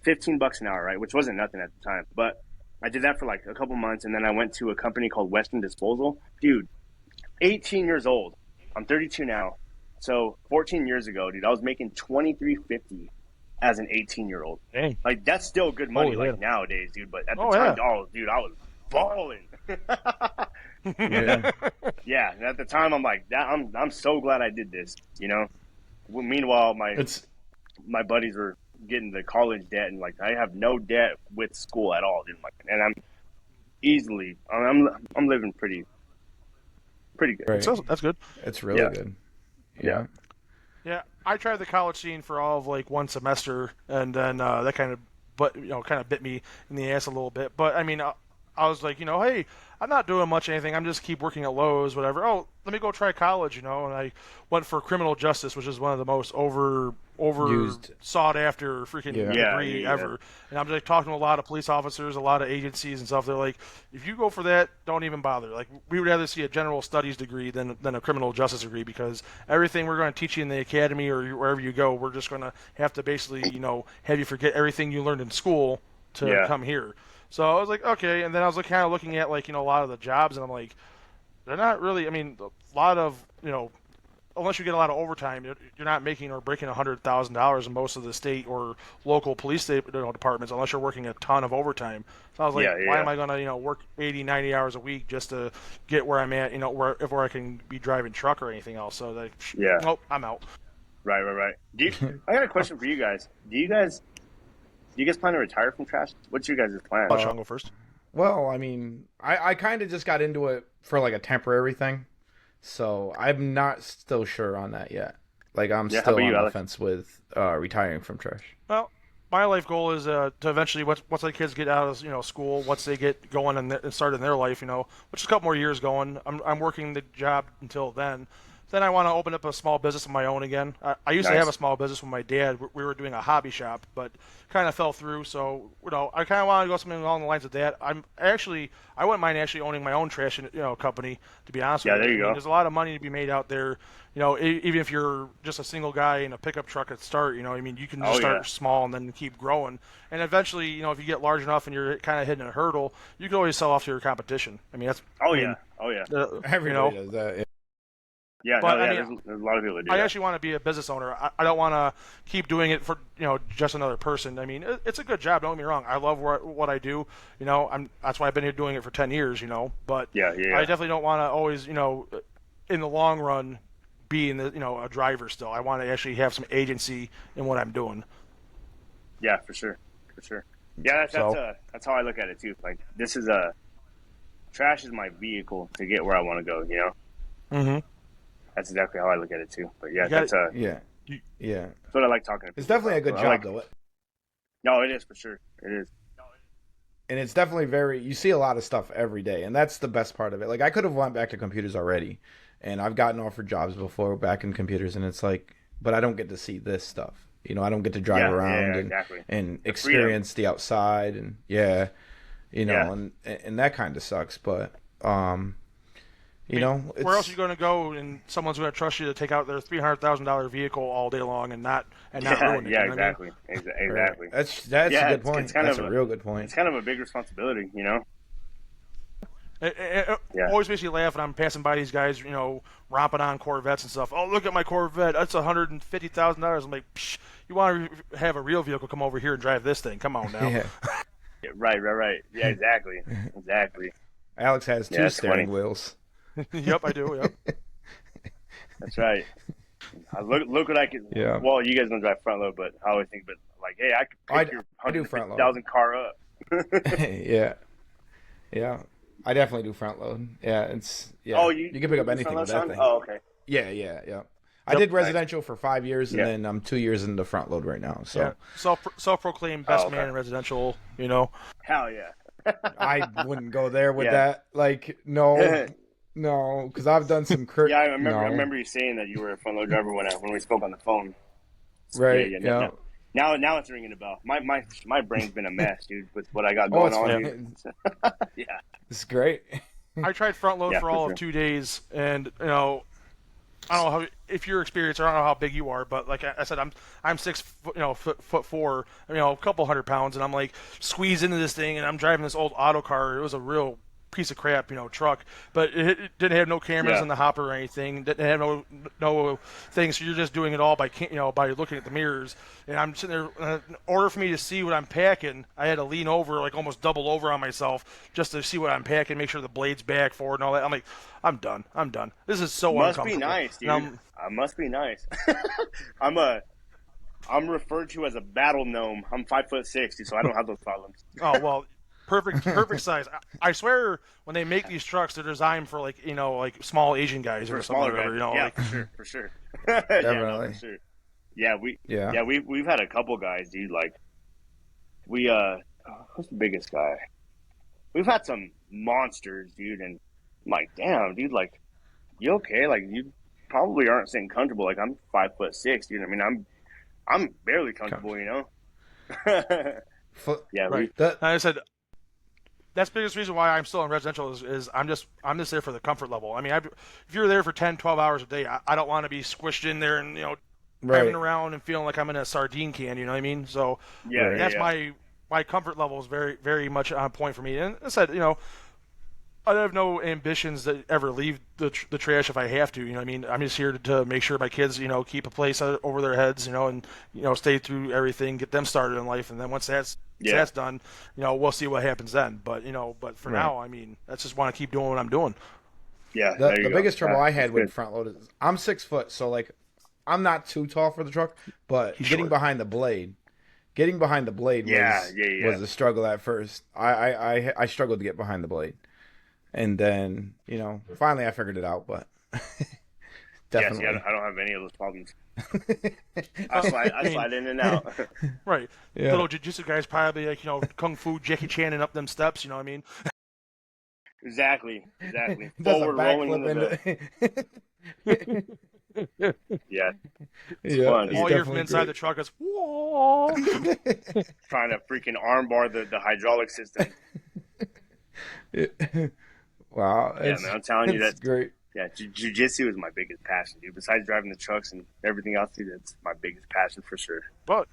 $15 an hour, right? Which wasn't nothing at the time, but I did that for like a couple months, and then I went to a company called Western Disposal, dude. 18 years old. I'm 32 now. So 14 years ago, dude, I was making $23.50 as an 18-year-old. Dang. Like, that's still good money, Holy like yeah. nowadays, dude. But at the Oh, time, yeah. oh, dude, I was balling. Yeah. Yeah, and at the time, I'm like, I'm so glad I did this. Well, meanwhile, my buddies were getting the college debt, and like I have no debt with school at all, dude. Like, and I'm living pretty good. Right. So that's good. It's really Yeah. good. Yeah. Yeah, I tried the college scene for all of like one semester, and then that kind of bit me in the ass a little bit. But I mean, I was like, hey, I'm not doing much anything. I'm just keep working at Lowe's, whatever. Oh, let me go try college, And I went for criminal justice, which is one of the most over Used. sought after freaking Yeah. degree Yeah. ever. And I'm just talking to a lot of police officers, a lot of agencies and stuff. They're like, if you go for that, don't even bother. Like, we would rather see a general studies degree than a criminal justice degree, because everything we're going to teach you in the academy or wherever you go, we're just going to have to basically, have you forget everything you learned in school to Yeah. come here. So I was like, okay. And then I was like, kind of looking at like, a lot of the jobs, and I'm like, they're not really, I mean, a lot of, unless you get a lot of overtime, you're not making or breaking $100,000 in most of the state or local police departments unless you're working a ton of overtime. So I was like, why am I going to work 80, 90 hours a week just to get where I'm at, where I can be driving truck or anything else? So like, nope, I'm out. Right. I got a question for you guys. Do you guys plan to retire from trash? What's your guys' plan? I'll go first. Well, I mean, I kind of just got into it for like a temporary thing, so I'm not still sure on that yet. Like I'm still on the fence with retiring from trash. Well, my life goal is to eventually, once the kids get out of school, once they get going and start in their life, which is a couple more years going. I'm working the job until then. Then I want to open up a small business of my own again. I used to have a small business with my dad. We were doing a hobby shop, but kind of fell through. So I kind of want to go something along the lines of that. I wouldn't mind actually owning my own trash company. To be honest with you, there you go. There's a lot of money to be made out there. Even if you're just a single guy in a pickup truck at start, you can just start small and then keep growing. And eventually, if you get large enough and you're kind of hitting a hurdle, you can always sell off to your competition. I mean, that's Everybody does that. Yeah. Yeah, but, there's a lot of people that do that. I actually want to be a business owner. I don't want to keep doing it for just another person. I mean, it's a good job. Don't get me wrong. I love what I do. That's why I've been here doing it for 10 years. But I definitely don't want to always in the long run be a driver still. I want to actually have some agency in what I'm doing. Yeah, for sure. Yeah, that's how I look at it too. Like this is trash is my vehicle to get where I want to go. Mm-hmm. That's exactly how I look at it too. But yeah, that's what I like talking about. It's definitely a good job, though. No, it is for sure. It is. And it's definitely you see a lot of stuff every day, and that's the best part of it. Like I could have went back to computers already, and I've gotten offered jobs before back in computers, and it's like, but I don't get to see this stuff. I don't get to drive around and experience the outside, and and that kind of sucks. But where else are you going to go and someone's going to trust you to take out their $300,000 vehicle all day long and not ruin it? Yeah, exactly. Exactly. That's a good point. That's a real good point. It's kind of a big responsibility, It always makes me laugh when I'm passing by these guys, romping on Corvettes and stuff. Oh, look at my Corvette. That's $150,000. I'm like, psh, you want to have a real vehicle, come over here and drive this thing. Come on now. Yeah. Right. Yeah, exactly. Alex has two steering wheels. Yep, I do. Yep. That's right. Look what I can. Yeah. Well, you guys don't drive front load, but I always think, hey, I could pick your 150,000 car up. Yeah. I definitely do front load. Yeah, it's Oh, you can pick up anything with that thing. Oh, okay. Yeah. I did residential for 5 years, and then I'm 2 years into front load right now. So self-proclaimed best man in residential. Hell yeah. I wouldn't go there with that. Like no, because I've done some. I remember you saying that you were a front load driver when we spoke on the phone. Right. Yeah. Now it's ringing a bell. My brain's been a mess, dude, with what I got going on. Dude. Yeah. It's great. I tried front load for all of 2 days, and I don't know how if you're experienced, or I don't know how big you are, but like I said, I'm 6 foot 4, a couple 100 pounds, and I'm like squeezed into this thing, and I'm driving this old auto car. It was a real piece of crap, truck, but it didn't have no cameras in the hopper or anything. Didn't have no things. So you're just doing it all by looking at the mirrors. And I'm sitting there. In order for me to see what I'm packing, I had to lean over, like almost double over on myself, just to see what I'm packing, make sure the blade's back forward and all that. I'm like, I'm done. This is so uncomfortable. Must be nice, dude. Must be nice. I'm referred to as a battle gnome. I'm 5'6", so I don't have those problems. Oh well. Perfect size. I swear, when they make these trucks, they're designed for like small Asian guys or something. For sure. Definitely. For sure. Yeah, we've had a couple guys, dude. Like, who's the biggest guy? We've had some monsters, dude, and I'm like, damn, dude, like, you okay? Like, you probably aren't sitting comfortable. Like, I'm 5'6", dude. I mean, I'm barely comfortable, Yeah, right. I said. That's the biggest reason why I'm still in residential is I'm just there for the comfort level. I mean, if you're there for 10, 12 hours a day, I don't want to be squished in there and driving around and feeling like I'm in a sardine can. You know what I mean? So that's my comfort level is very, very much on point for me. And I said, I have no ambitions to ever leave the trash if I have to. You know, what I mean, I'm just here to make sure my kids, keep a place over their heads, and stay through everything, get them started in life, and then once that's done, we'll see what happens then. But but for Right. now, I mean, I just want to keep doing what I'm doing. Yeah. The biggest trouble I had with good. front load is I'm 6 foot, so like I'm not too tall for the truck, but He's getting short. behind the blade. Getting behind the blade was a struggle at first. I struggled to get behind the blade. And then, finally I figured it out, but definitely. Yeah, see, I don't have any of those problems. I slide in and out. Right. Yeah. Little jiu-jitsu guys probably like, kung fu Jackie Chan and up them steps, you know what I mean? Exactly. Does a Forward rolling backflip into the... Yeah. Yeah, fun. it's All you hear from definitely inside the great. truck is, whoa! Trying to freaking armbar the hydraulic system. Wow. Yeah, man, I'm telling you that's that. great. Yeah, jiu-jitsu is my biggest passion, dude. Besides driving the trucks and everything else, dude, that's my biggest passion for sure. But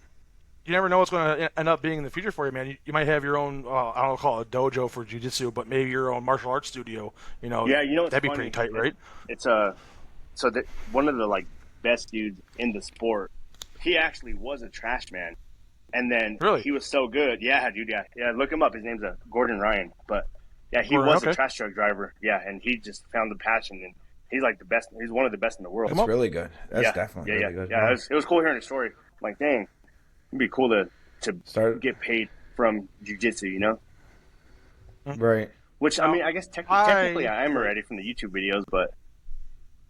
you never know what's going to end up being in the future for you, man. You might have your own, I don't call it a dojo for jiu-jitsu, but maybe your own martial arts studio. Yeah, what's that'd be funny? pretty tight, right? It's one of the best dudes in the sport. He actually was a trash man, and then Really? he was so good. Yeah, dude. Yeah. Look him up. His name's Gordon Ryan. But yeah, he Gordon, was okay. a trash truck driver. Yeah, and he just found the passion, and he's like the best. He's one of the best in the world. That's really good. That's yeah, definitely yeah, really good. Yeah, it was cool hearing his story. I'm like, dang, it'd be cool to Start get paid from jiu-jitsu, right. Which, I mean, I guess technically I am already from the YouTube videos, but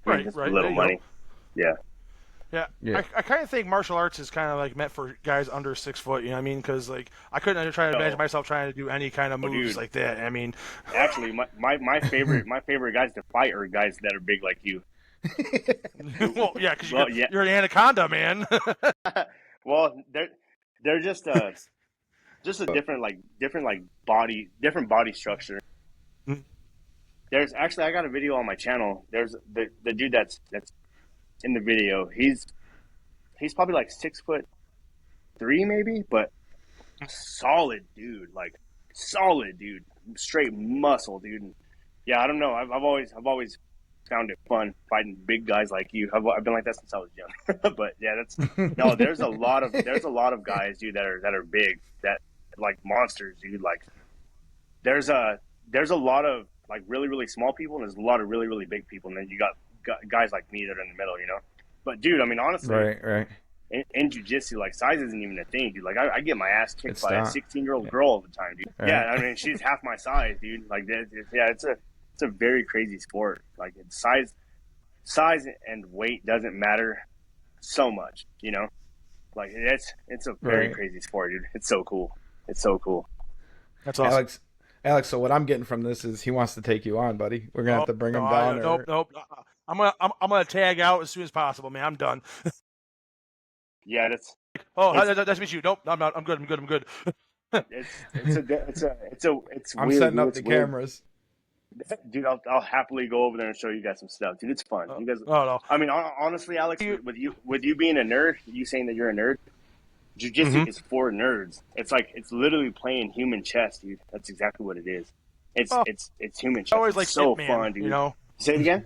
Right, just right. a little There you money. Yeah. Yeah. I kind of think martial arts is kind of like meant for guys under 6 foot. You know what I mean? Because like I couldn't try to imagine myself trying to do any kind of moves dude. like that. I mean, Actually, my favorite guys to fight are guys that are big like you. well, yeah, because yeah. you're an anaconda, man. Well, they're just a different body structure. Mm. There's actually, I got a video on my channel. There's the dude that's in the video. He's probably like 6'3" maybe, but solid dude, straight muscle, dude. And yeah, I don't know. I've always found it fun fighting big guys like you. I've been like that since I was young. But yeah, there's a lot of guys, dude, that are big, that like monsters, dude. Like there's a lot of like really, really small people, and there's a lot of really, really big people, and then you got guys like me that are in the middle, But dude, I mean, honestly, Right. in jiu-jitsu, like size isn't even a thing, dude. Like I get my ass kicked It's by a not. 16-year-old girl all the time, dude. Right. Yeah, I mean, she's half my size, dude. Like it's a very crazy sport. Like it's size and weight doesn't matter so much, Like it's a very Right. crazy sport, dude. It's so cool. It's so cool. That's awesome. Alex, so what I'm getting from this is he wants to take you on, buddy. We're gonna have to bring him down. Nope. I'm gonna tag out as soon as possible, man. I'm done. Yeah, Oh, that's me. You. Nope. I'm not. I'm good. it's I'm weird, setting dude. up It's the weird. cameras. Dude, I'll happily go over there and show you guys some stuff, dude. It's fun. You guys, Oh no. I mean, honestly, Alex, with you being a nerd, you saying that you're a nerd, jiu-jitsu is for nerds. It's literally playing human chess, dude. That's exactly what it is. It's human chess. I always It's like so Ip Man, fun, dude. Say it again.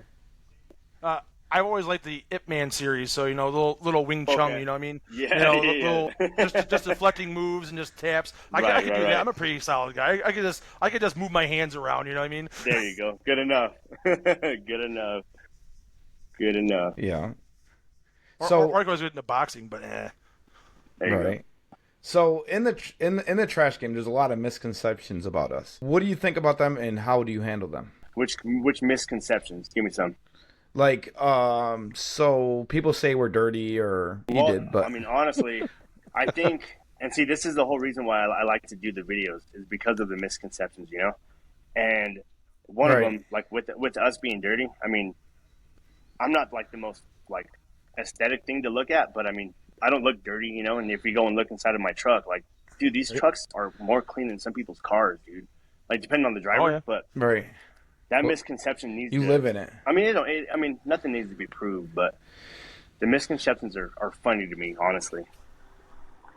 I've always liked the Ip Man series, so little Wing Chun, Okay. you know what I mean? Yeah, little just deflecting moves and just taps. I could do that. Right. I'm a pretty solid guy. I could just move my hands around, you know what I mean? There you go. Good enough. Good enough. Yeah. Or I goes into boxing, but There you go. Right. So in the trash game, there's a lot of misconceptions about us. What do you think about them, and how do you handle them? Which misconceptions? Give me some. Like, so people say we're dirty, or you did, but I mean, honestly, I think, and see, this is the whole reason why I like to do the videos, is because of the misconceptions, And one of them, like with us being dirty, I mean, I'm not like the most like aesthetic thing to look at, but I mean, I don't look dirty, And if you go and look inside of my truck, like, dude, these trucks are more clean than some people's cars, dude. Like, depending on the driver, yeah. but right. that misconception needs. You live in it. I mean, nothing needs to be proved, but the misconceptions are funny to me, honestly.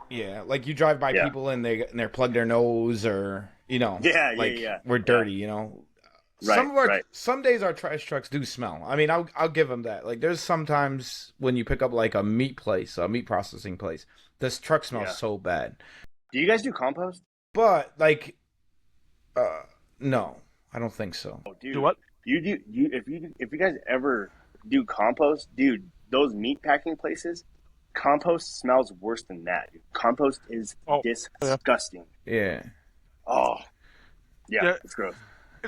Yeah, like you drive by people and they're plug their nose, or Yeah, like yeah. we're dirty, Some days our trash trucks do smell. I mean, I'll give them that. Like, there's sometimes when you pick up like a meat place, a meat processing place, this truck smells so bad. Do you guys do compost? But like, no, I don't think so. Oh, dude, Do what? If you guys ever do compost, dude, those meat packing places, compost smells worse than that. Dude. Compost is disgusting. Yeah. Oh, Yeah. it's gross.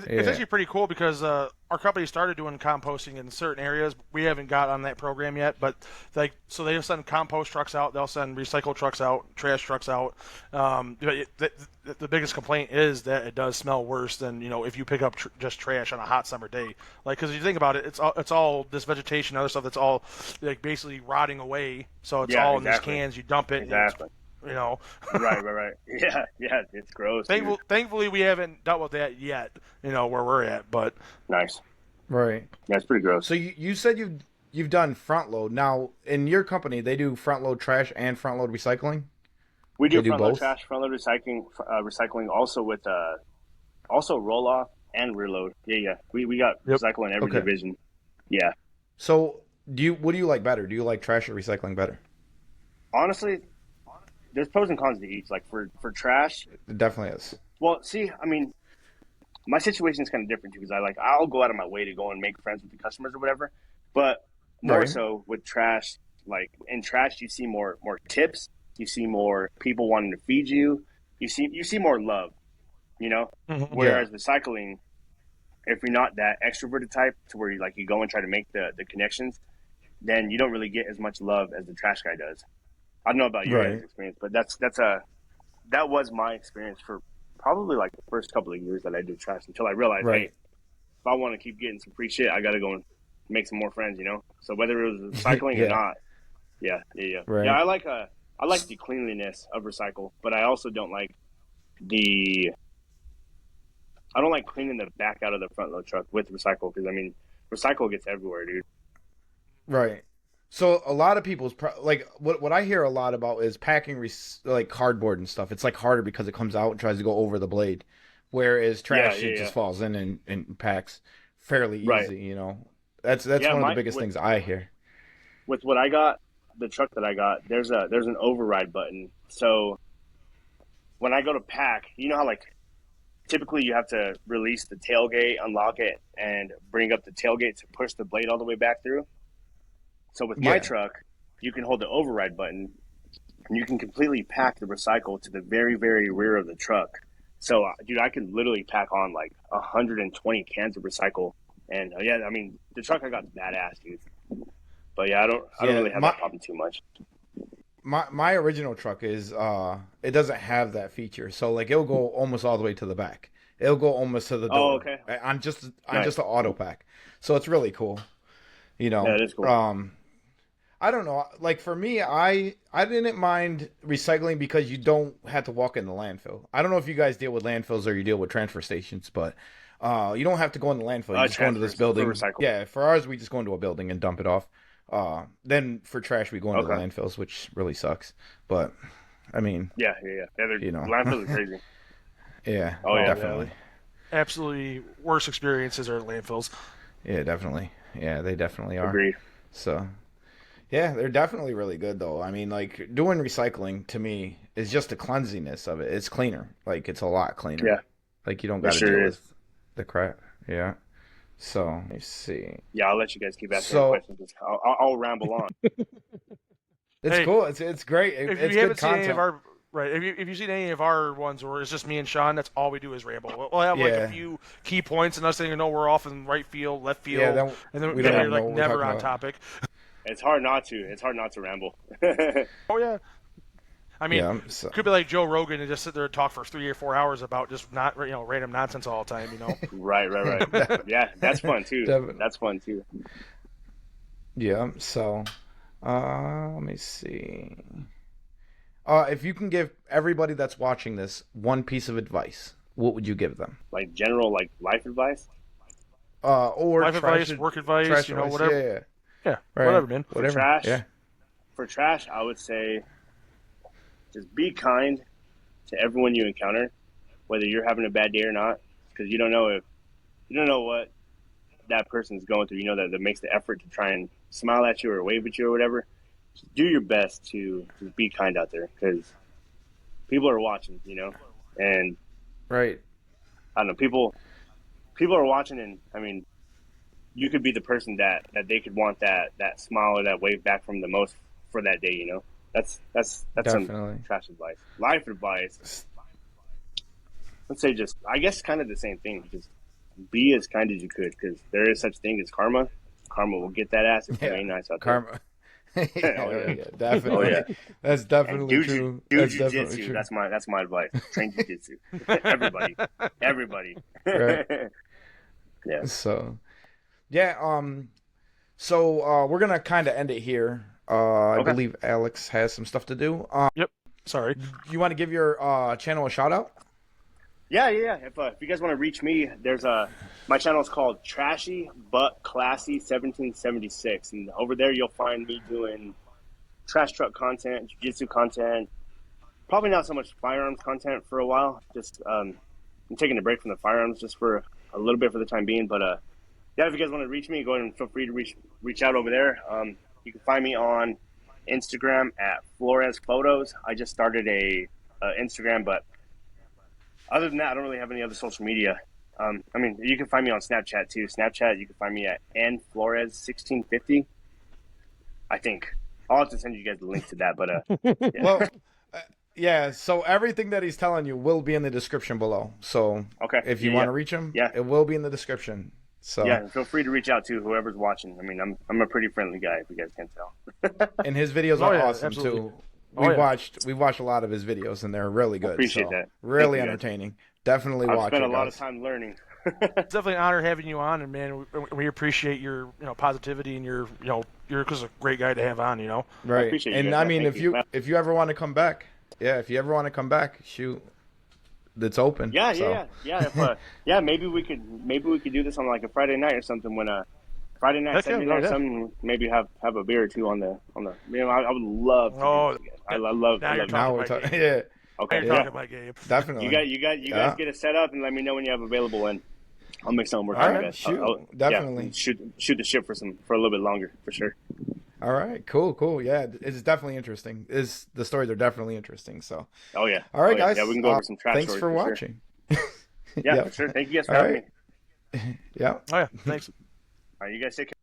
It's actually pretty cool because our company started doing composting in certain areas. We haven't got on that program yet, but so they'll send compost trucks out, they'll send recycle trucks out, trash trucks out. The biggest complaint is that it does smell worse than if you pick up just trash on a hot summer day. Like, because if you think about it, it's all this vegetation, other stuff that's all like basically rotting away. So it's all in these cans. You dump it. Exactly. Right. Yeah, it's gross. Thankfully, we haven't dealt with that yet. Where we're at, but nice. Right. That's pretty gross. So you said you've done front load. Now in your company, they do front load trash and front load recycling. We do front load trash, front load recycling also with also roll off and rear load. Yeah. We got recycle in every division. Yeah. So what do you like better? Do you like trash or recycling better? Honestly, there's pros and cons to each. Like for trash, it definitely is. Well, see, I mean, my situation is kind of different too because I'll go out of my way to go and make friends with the customers or whatever. But more so with trash, like in trash, you see more tips. You see more people wanting to feed you. You see more love. Mm-hmm. Whereas recycling, if you're not that extroverted type to where you go and try to make the connections, then you don't really get as much love as the trash guy does. I don't know about your guys' experience, but that was my experience for probably like the first couple of years that I did trash until I realized, hey, if I want to keep getting some free shit, I got to go and make some more friends, So whether it was recycling or not, yeah. Right. Yeah, I like the cleanliness of recycle, but I also don't like cleaning the back out of the front load truck with recycle because recycle gets everywhere, dude. Right. So a lot of people's what I hear a lot about is packing like cardboard and stuff. It's like harder because it comes out and tries to go over the blade, whereas trash just falls in and packs fairly easy. That's one of the biggest things I hear. With what I got, the truck that I got, there's an override button. So when I go to pack, you know how typically you have to release the tailgate, unlock it, and bring up the tailgate to push the blade all the way back through. So with my truck, you can hold the override button and you can completely pack the recycle to the very, very rear of the truck. So, dude, I could literally pack on 120 cans of recycle. And the truck I got is badass, dude. But yeah, I don't really have that problem too much. My original truck is it doesn't have that feature. So it'll go almost all the way to the back. It'll go almost to the door. Oh, okay. I'm just an auto pack. So it's really cool. Yeah, it is cool. I don't know. Like for me, I didn't mind recycling because you don't have to walk in the landfill. I don't know if you guys deal with landfills or you deal with transfer stations, but you don't have to go in the landfill. You just go into this building. For ours, we just go into a building and dump it off. Then for trash, we go into the landfills, which really sucks. But I mean, yeah. Landfills are crazy. Yeah. Oh yeah, definitely. Absolutely, worst experiences are landfills. Yeah, definitely. Yeah, they definitely are. Agreed. So. Yeah, they're definitely really good, though. I mean, doing recycling, to me, is just the cleanliness of it. It's cleaner. It's a lot cleaner. Yeah. You don't got to deal with the crap. Yeah. So, let me see. Yeah, I'll let you guys keep asking questions. I'll ramble on. It's cool. It's great. It's good content. If you've seen any of our ones where it's just me and Sean, that's all we do is ramble. We'll have a few key points, and us saying, we're off in right field, left field, and then you're never on topic. It's hard not to. It's hard not to ramble. Oh yeah. I mean, could be like Joe Rogan and just sit there and talk for 3 or 4 hours about just not random nonsense all the time. Right. Yeah, that's fun too. That's fun too. Yeah. So, let me see. If you can give everybody that's watching this one piece of advice, what would you give them? General life advice. Or life advice, work advice, whatever. Yeah. Yeah, whatever, man. Whatever. For trash, I would say just be kind to everyone you encounter, whether you're having a bad day or not, because you don't know you don't know what that person's going through. You know that makes the effort to try and smile at you or wave at you or whatever. Just do your best to be kind out there because people are watching. You know, and Right. I don't know, people are watching, and I mean, you could be the person that they could want that smile or that wave back from the most for that day. You know, that's Definitely. some trash advice. Life advice. Let's say just, I guess, kind of the same thing. Just be as kind as you could, because there is such thing as karma. Karma will get that ass if you ain't nice out there. Karma. Yeah, definitely. Oh, yeah. That's definitely And true. do That's definitely jujitsu. true. That's my advice. Train jujitsu. Everybody. Right. Yeah. So, yeah. So we're gonna kind of end it here. I Okay. believe Alex has some stuff to do. Yep. Sorry. You want to give your channel a shout out? Yeah. If you guys want to reach me, there's my channel is called Trashy But Classy 1776, and over there you'll find me doing trash truck content, jiu-jitsu content. Probably not so much firearms content for a while. Just I'm taking a break from the firearms just for a little bit for the time being. But yeah, if you guys want to reach me, go ahead and feel free to reach out over there. You can find me on Instagram at Flores Photos. I just started a Instagram, but other than that, I don't really have any other social media. I mean, you can find me on Snapchat too. Snapchat, you can find me at nflores1650. I think I'll have to send you guys the link to that. But yeah. Well, yeah. So everything that he's telling you will be in the description below. So Okay. if you want to reach him, Yeah. it will be in the description. So Yeah, feel free to reach out to whoever's watching. I mean, I'm a pretty friendly guy, if you guys can't tell. and his videos Oh, are yeah, awesome absolutely. too. Oh, We've yeah. watched a lot of his videos and they're really good. appreciate so that. Really Thank you, guys. entertaining. Definitely I've watch spent it, a lot guys. of time learning. It's definitely an honor having you on, and man, we appreciate your positivity and your you're just a great guy to have on. Right. appreciate you And guys, I man. mean, Thank if you. you if you ever want to come back, if you ever want to come back, shoot, it's open. Yeah, so. Yeah. Maybe we could do this on like a Friday night or something. When Friday night, Heck yeah, Saturday night, yeah. something. Maybe have a beer or two on the. I would love to. Oh, do this again. I love. now you're Now talking we're my talking. game. Yeah, Okay. You're Yeah. talking my game. definitely. You guys get it set up and let me know when you have available, and I'll make something work All for you right, guys. shoot, definitely. Yeah, shoot the ship for a little bit longer for sure. All right, cool. Yeah, it's definitely interesting. The stories are definitely interesting. So, Oh yeah. all right, Oh, yeah. guys. Yeah, we can go over some trash Thanks stories for sure. watching. Yeah, Yep. for sure. Thank you guys for All having right. me. Yeah. Oh yeah, thanks. All right, you guys take care.